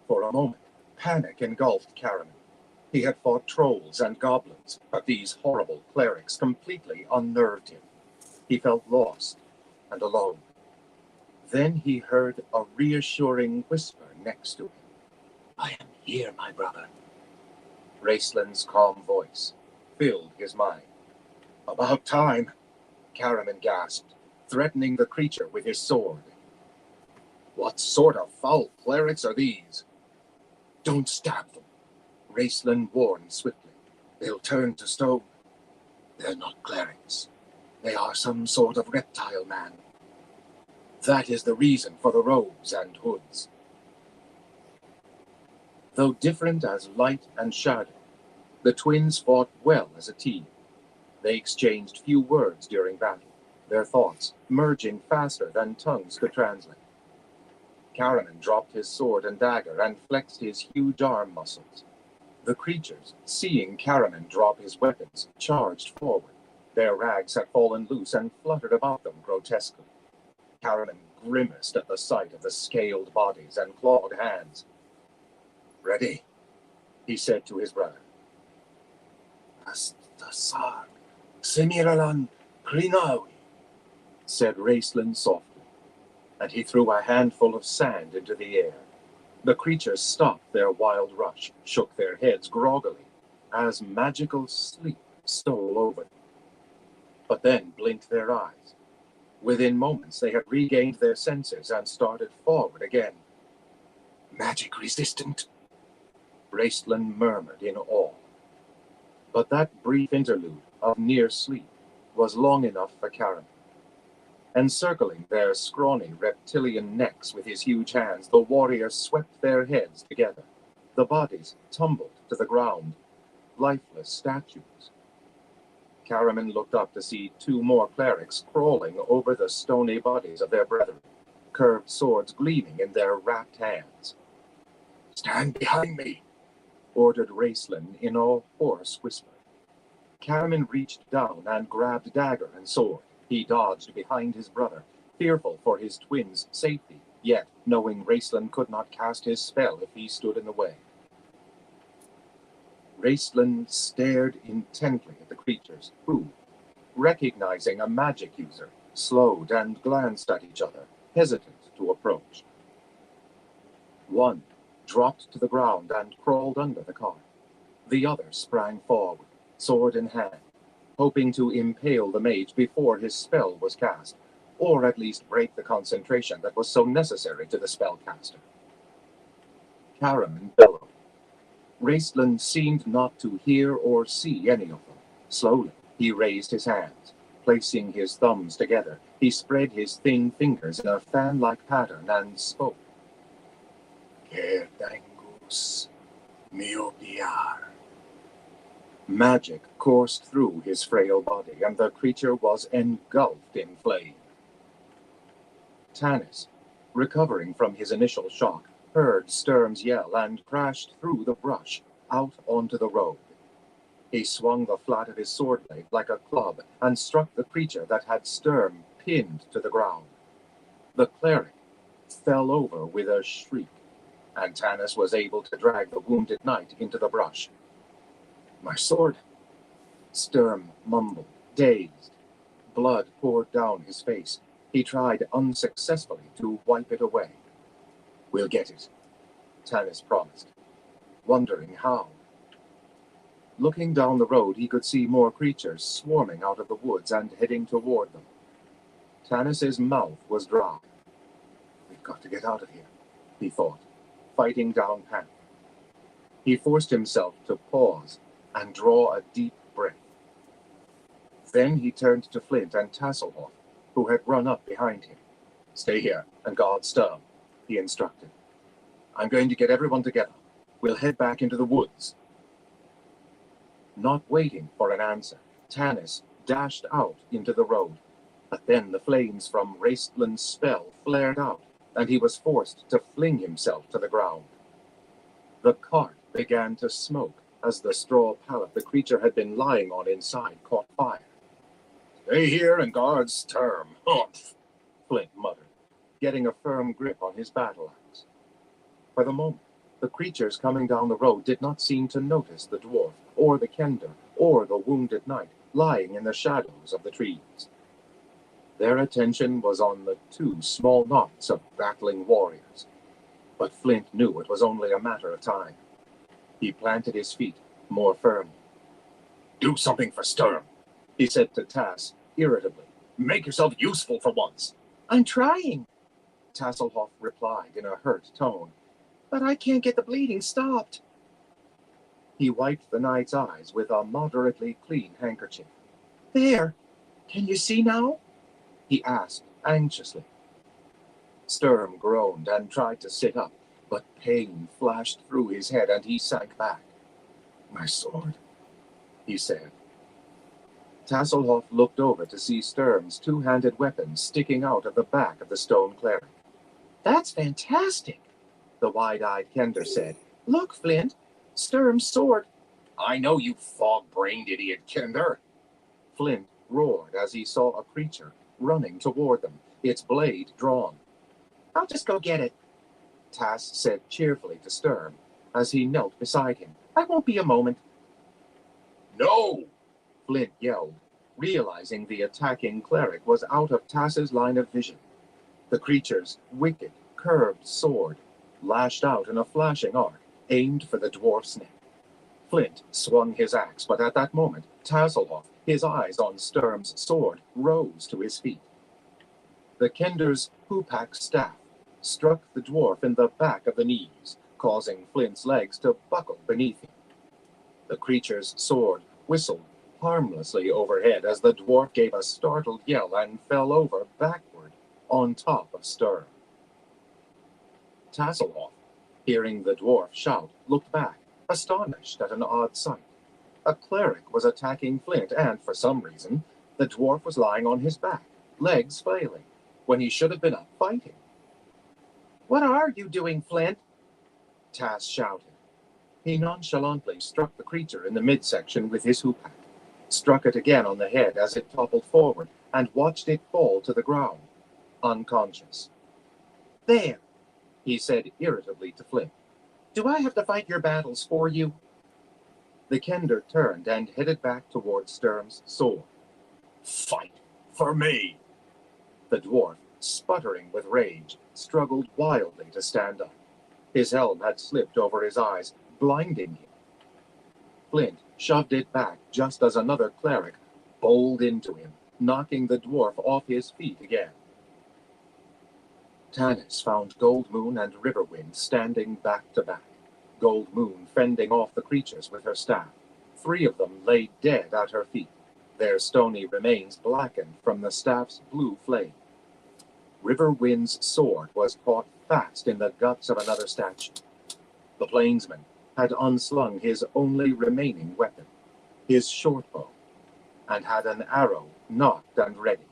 For a moment, panic engulfed Caraman. He had fought trolls and goblins, but these horrible clerics completely unnerved him. He felt lost and alone. Then he heard a reassuring whisper next to him. "I am here, my brother." Raceland's calm voice filled his mind. "About time," Caraman gasped, threatening the creature with his sword. "What sort of foul clerics are these?" "Don't stab them," Raceland warned swiftly. "They'll turn to stone." "They're not clerics. They are some sort of reptile man. That is the reason for the robes and hoods." Though different as light and shadow, the twins fought well as a team. They exchanged few words during battle, their thoughts merging faster than tongues could translate. Caraman dropped his sword and dagger and flexed his huge arm muscles. The creatures, seeing Caraman drop his weapons, charged forward. Their rags had fallen loose and fluttered about them grotesquely. Caraman grimaced at the sight of the scaled bodies and clawed hands. "Ready?" he said to his brother. "As the Tsar Semiralan Krinawi, said Raceland softly, and he threw a handful of sand into the air. The creatures stopped their wild rush, shook their heads groggily, as magical sleep stole over them, but then blinked their eyes. Within moments, they had regained their senses and started forward again. Magic resistant, Raceland murmured in awe. But that brief interlude of near sleep was long enough for Karen. Encircling their scrawny reptilian necks with his huge hands, the warrior swept their heads together. The bodies tumbled to the ground, lifeless statues. Karaman looked up to see two more clerics crawling over the stony bodies of their brethren, curved swords gleaming in their wrapped hands. "Stand behind me," ordered Raceland in a hoarse whisper. Karaman reached down and grabbed dagger and sword. He dodged behind his brother, fearful for his twin's safety, yet knowing Raceland could not cast his spell if he stood in the way. Raceland stared intently at the creatures, who, recognizing a magic user, slowed and glanced at each other, hesitant to approach. One dropped to the ground and crawled under the cart. The other sprang forward, sword in hand, hoping to impale the mage before his spell was cast, or at least break the concentration that was so necessary to the spellcaster. Karaman bellowed. Raceland seemed not to hear or see any of them. Slowly, he raised his hands. Placing his thumbs together, he spread his thin fingers in a fan-like pattern and spoke. Kertangus miopiar. Magic coursed through his frail body, and the creature was engulfed in flame. Tanis, recovering from his initial shock, heard Sturm's yell and crashed through the brush, out onto the road. He swung the flat of his sword blade like a club and struck the creature that had Sturm pinned to the ground. The cleric fell over with a shriek, and Tanis was able to drag the wounded knight into the brush. "My sword," Sturm mumbled, dazed. Blood poured down his face. He tried unsuccessfully to wipe it away. "We'll get it," Tanis promised, wondering how. Looking down the road, he could see more creatures swarming out of the woods and heading toward them. Tanis's mouth was dry. "We've got to get out of here," he thought, fighting down panic. He forced himself to pause and draw a deep breath. Then he turned to Flint and Tasselhoff, who had run up behind him. "Stay here and guard Sturm," he instructed. "I'm going to get everyone together. We'll head back into the woods." Not waiting for an answer, Tanis dashed out into the road. But then the flames from Raceland's spell flared out, and he was forced to fling himself to the ground. The cart began to smoke as the straw pallet the creature had been lying on inside caught fire. "Stay here and guard Sturm, humph," Flint muttered, getting a firm grip on his battle axe. For the moment, the creatures coming down the road did not seem to notice the dwarf, or the kender, or the wounded knight lying in the shadows of the trees. Their attention was on the two small knots of battling warriors. But Flint knew it was only a matter of time. He planted his feet more firmly. "Do something for Sturm," he said to Tass irritably. "Make yourself useful for once." "I'm trying," Tasselhoff replied in a hurt tone. "But I can't get the bleeding stopped." He wiped the knight's eyes with a moderately clean handkerchief. "There, can you see now?" he asked anxiously. Sturm groaned and tried to sit up, but pain flashed through his head and he sank back. "My sword," he said. Tasselhoff looked over to see Sturm's two-handed weapon sticking out of the back of the stone cleric. "That's fantastic," the wide-eyed kender said. "Look, Flint, Sturm's sword." "I know, you fog-brained idiot, kender," Flint roared as he saw a creature running toward them, its blade drawn. "I'll just go get it," Tass said cheerfully to Sturm as he knelt beside him. "I won't be a moment." "No!" Flint yelled, realizing the attacking cleric was out of Tass's line of vision. The creature's wicked, curved sword lashed out in a flashing arc, aimed for the dwarf's neck. Flint swung his axe, but at that moment, Tasselhoff, his eyes on Sturm's sword, rose to his feet. The Kender's Hoopak staff struck the dwarf in the back of the knees, causing Flint's legs to buckle beneath him. The creature's sword whistled harmlessly overhead as the dwarf gave a startled yell and fell over backward on top of Sturm. Tasselhoff, hearing the dwarf shout, looked back, astonished at an odd sight. A cleric was attacking Flint, and for some reason, the dwarf was lying on his back, legs flailing, when he should have been up fighting. "What are you doing, Flint?" Tass shouted. He nonchalantly struck the creature in the midsection with his hoopak, struck it again on the head as it toppled forward, and watched it fall to the ground, unconscious. "There," he said irritably to Flint. "Do I have to fight your battles for you?" The Kender turned and headed back towards Sturm's sword. "Fight for me!" The dwarf, sputtering with rage, struggled wildly to stand up. His helm had slipped over his eyes, blinding him. Flint shoved it back just as another cleric bowled into him, knocking the dwarf off his feet again. Tanis found Gold Moon and Riverwind standing back to back, Gold Moon fending off the creatures with her staff. 3 of them lay dead at her feet, their stony remains blackened from the staff's blue flame. Riverwind's sword was caught fast in the guts of another statue. The plainsman had unslung his only remaining weapon, his shortbow, and had an arrow nocked and ready.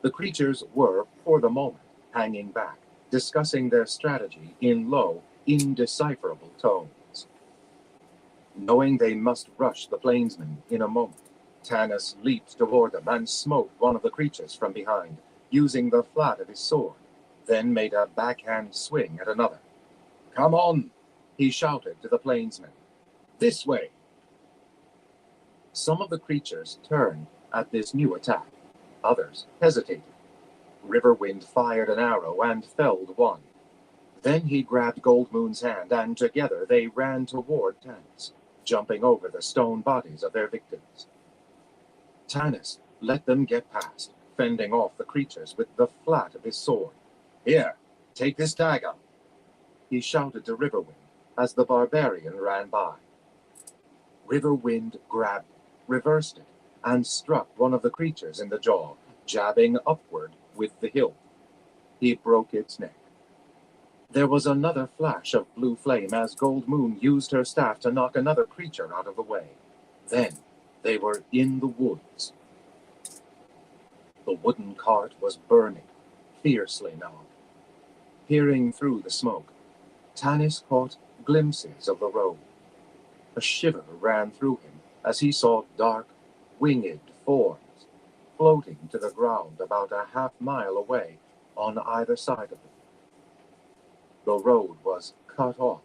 The creatures were, for the moment, hanging back, discussing their strategy in low, indecipherable tones. Knowing they must rush the plainsman in a moment, Tanis leaped toward them and smote one of the creatures from behind, using the flat of his sword, then made a backhand swing at another. "Come on!" he shouted to the plainsmen. "This way!" Some of the creatures turned at this new attack. Others hesitated. Riverwind fired an arrow and felled one. Then he grabbed Gold Moon's hand, and together they ran toward Tanis, jumping over the stone bodies of their victims. Tanis let them get past, fending off the creatures with the flat of his sword. "Here, take this dagger," he shouted to Riverwind as the barbarian ran by. Riverwind grabbed it, reversed it, and struck one of the creatures in the jaw, jabbing upward with the hilt. He broke its neck. There was another flash of blue flame as Gold Moon used her staff to knock another creature out of the way. Then they were in the woods. The wooden cart was burning, fiercely now. Peering through the smoke, Tanis caught glimpses of the road. A shiver ran through him as he saw dark, winged forms floating to the ground about a half-mile away on either side of them. The road was cut off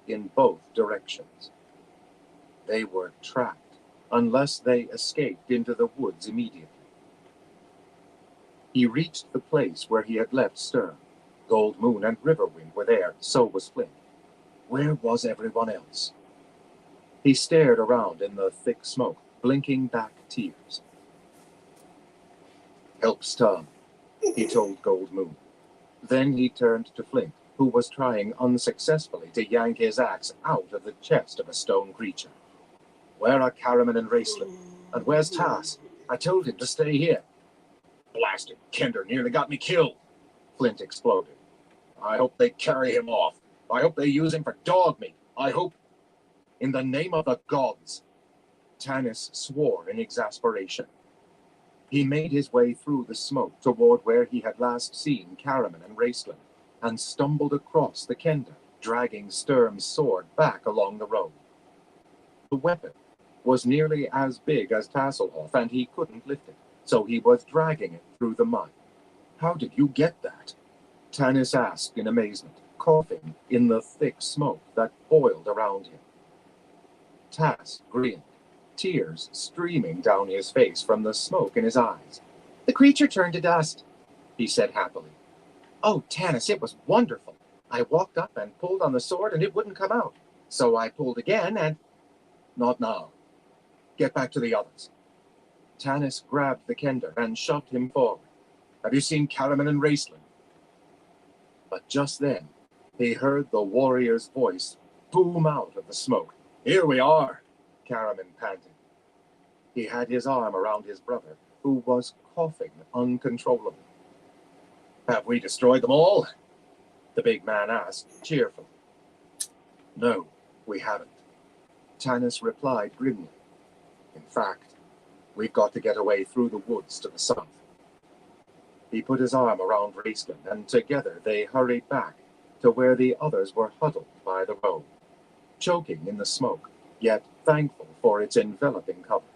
in both directions. They were trapped unless they escaped into the woods immediately. He reached the place where he had left Sturm. Gold Moon and Riverwind were there, so was Flint. Where was everyone else? He stared around in the thick smoke, blinking back tears. "Help Sturm," he told Gold Moon. Then he turned to Flint, who was trying unsuccessfully to yank his axe out of the chest of a stone creature. "Where are Caraman and Raceland? And where's Tass? I told him to stay here." "Blasted Kender nearly got me killed," Flint exploded. "I hope they carry him off. I hope they use him for dog meat. I hope... In the name of the gods!" Tanis swore in exasperation. He made his way through the smoke toward where he had last seen Caraman and Raceland, and stumbled across the Kender, dragging Sturm's sword back along the road. The weapon was nearly as big as Tasselhoff, and he couldn't lift it, so he was dragging it through the mud. "How did you get that?" Tanis asked in amazement, coughing in the thick smoke that boiled around him. Tass grinned. tears streaming down his face from the smoke in his eyes. "The creature turned to dust," he said happily. "Oh, Tanis, it was wonderful. I walked up and pulled on the sword and it wouldn't come out. So I pulled again and—" "Not now. Get back to the others." Tanis grabbed the kender and shoved him forward. "Have you seen Caraman and Raceland?" But just then, he heard the warrior's voice boom out of the smoke. "Here we are," Caraman panted. He had his arm around his brother, who was coughing uncontrollably. "Have we destroyed them all?" the big man asked cheerfully. "No, we haven't," Tanis replied grimly. "In fact, we've got to get away through the woods to the south." He put his arm around Raceland, and together they hurried back to where the others were huddled by the road, choking in the smoke, yet thankful for its enveloping cover.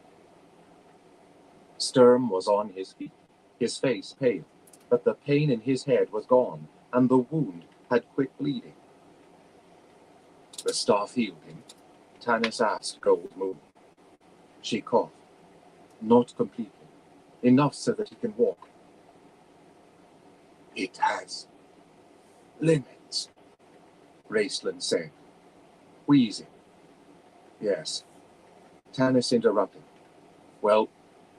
Sturm was on his feet, his face pale, but the pain in his head was gone, and the wound had quit bleeding. "The staff healed him?" Tanis asked Gold Moon. She coughed. "Not completely. Enough so that he can walk." "It has limits," Raceland said, wheezing. "Yes." Tanis interrupted. "Well,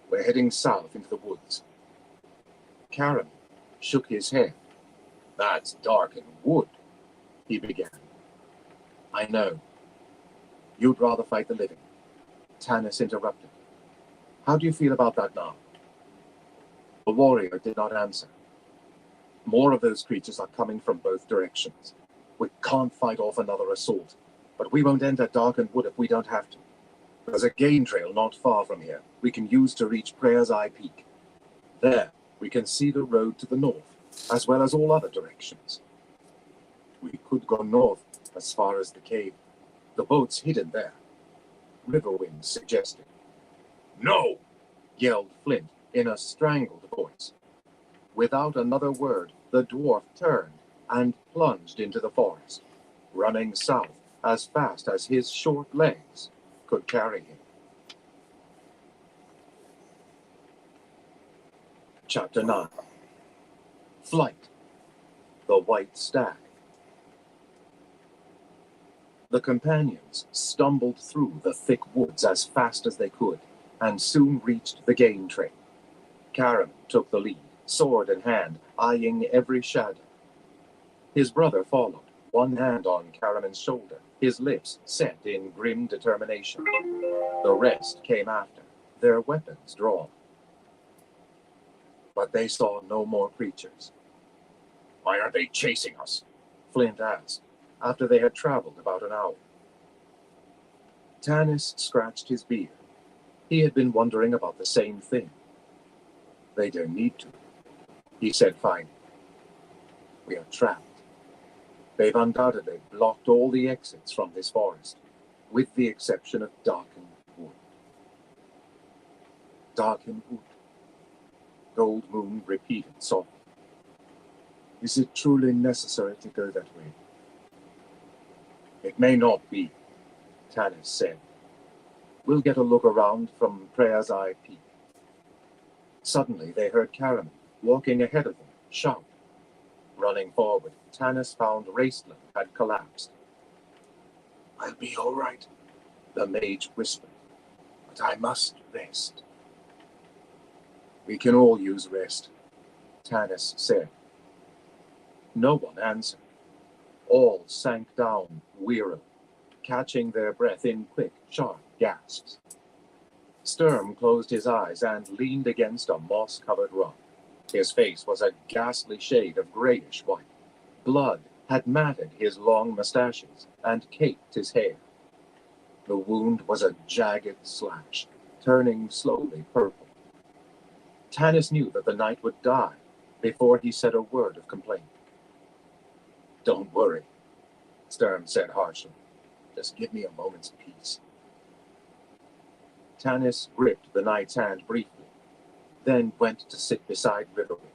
we're heading south into the woods." Caraman shook his head. "That's darkened wood," he began. "I know. You'd rather fight the living," Tanis interrupted. "How do you feel about that now?" The warrior did not answer. "More of those creatures are coming from both directions. We can't fight off another assault, but we won't enter darkened wood if we don't have to. There's a game trail not far from here we can use to reach Prayer's Eye Peak. There, we can see the road to the north, as well as all other directions. We could go north as far as the cave. The boat's hidden there," Riverwind suggested. "No!" yelled Flint in a strangled voice. Without another word, the dwarf turned and plunged into the forest, running south as fast as his short legs could carry him. Chapter 9. Flight. The White Stag. The companions stumbled through the thick woods as fast as they could, and soon reached the game trail. Caraman took the lead, sword in hand, eyeing every shadow. His brother followed, one hand on Caraman's shoulder, his lips set in grim determination. The rest came after, their weapons drawn. But they saw no more creatures. "Why are they chasing us?" Flint asked, after they had traveled about an hour. Tanis scratched his beard. He had been wondering about the same thing. "They don't need to," he said finally. "We are trapped. They've undoubtedly blocked all the exits from this forest, with the exception of darkened wood." "Darkened wood," Gold Moon repeated softly. "Is it truly necessary to go that way?" "It may not be," Tanis said. "We'll get a look around from Prayer's Eye Peak." Suddenly they heard Caraman walking ahead of them, shout. Running forward, Tanis found Raceland had collapsed. "I'll be all right," the mage whispered, "but I must rest." "We can all use rest," Tanis said. No one answered. All sank down wearily, catching their breath in quick, sharp gasps. Sturm closed his eyes and leaned against a moss-covered rock. His face was a ghastly shade of grayish white. Blood had matted his long mustaches and caked his hair. The wound was a jagged slash, turning slowly purple. Tanis knew that the knight would die before he said a word of complaint. "Don't worry," Sturm said harshly. "Just give me a moment's peace." Tanis gripped the knight's hand briefly, then went to sit beside Riverwind.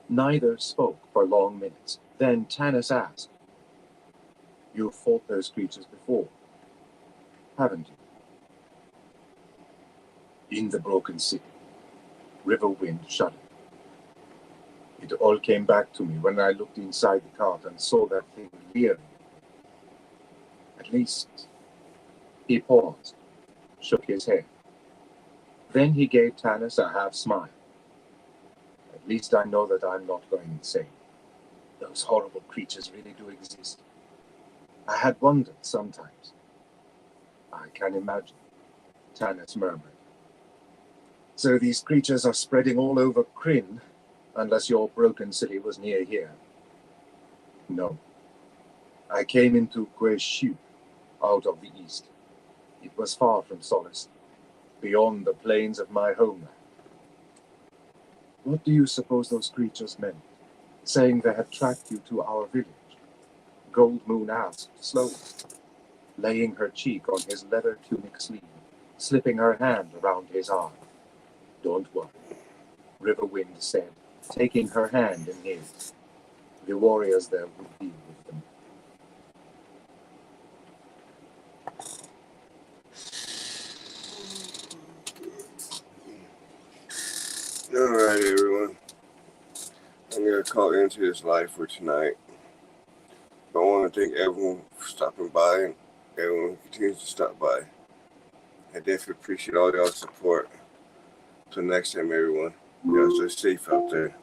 Neither spoke for long minutes. Then Tanis asked, "You've fought those creatures before, haven't you?" In the broken city, Riverwind shuddered. It all came back to me when I looked inside the cart and saw that thing leering. At least, he paused, shook his head. Then he gave Tanis a half smile. At least I know that I'm not going insane. Those horrible creatures really do exist. I had wondered sometimes. I can imagine, Tanis murmured. So these creatures are spreading all over Kryn, unless your broken city was near here. No. I came into Gueshu, out of the east. It was far from Solace, beyond the plains of my homeland. What do you suppose those creatures meant, saying they had tracked you to our village? Gold Moon asked slowly, laying her cheek on his leather tunic sleeve, slipping her hand around his arm. Don't worry, Riverwind said, taking her hand in his. The warriors there would deal with them. All right, everyone. I'm going to call into this live for tonight. But I want to thank everyone for stopping by and everyone who continues to stop by. I definitely appreciate all y'all's support. Till next time, everyone. Y'all stay safe out there.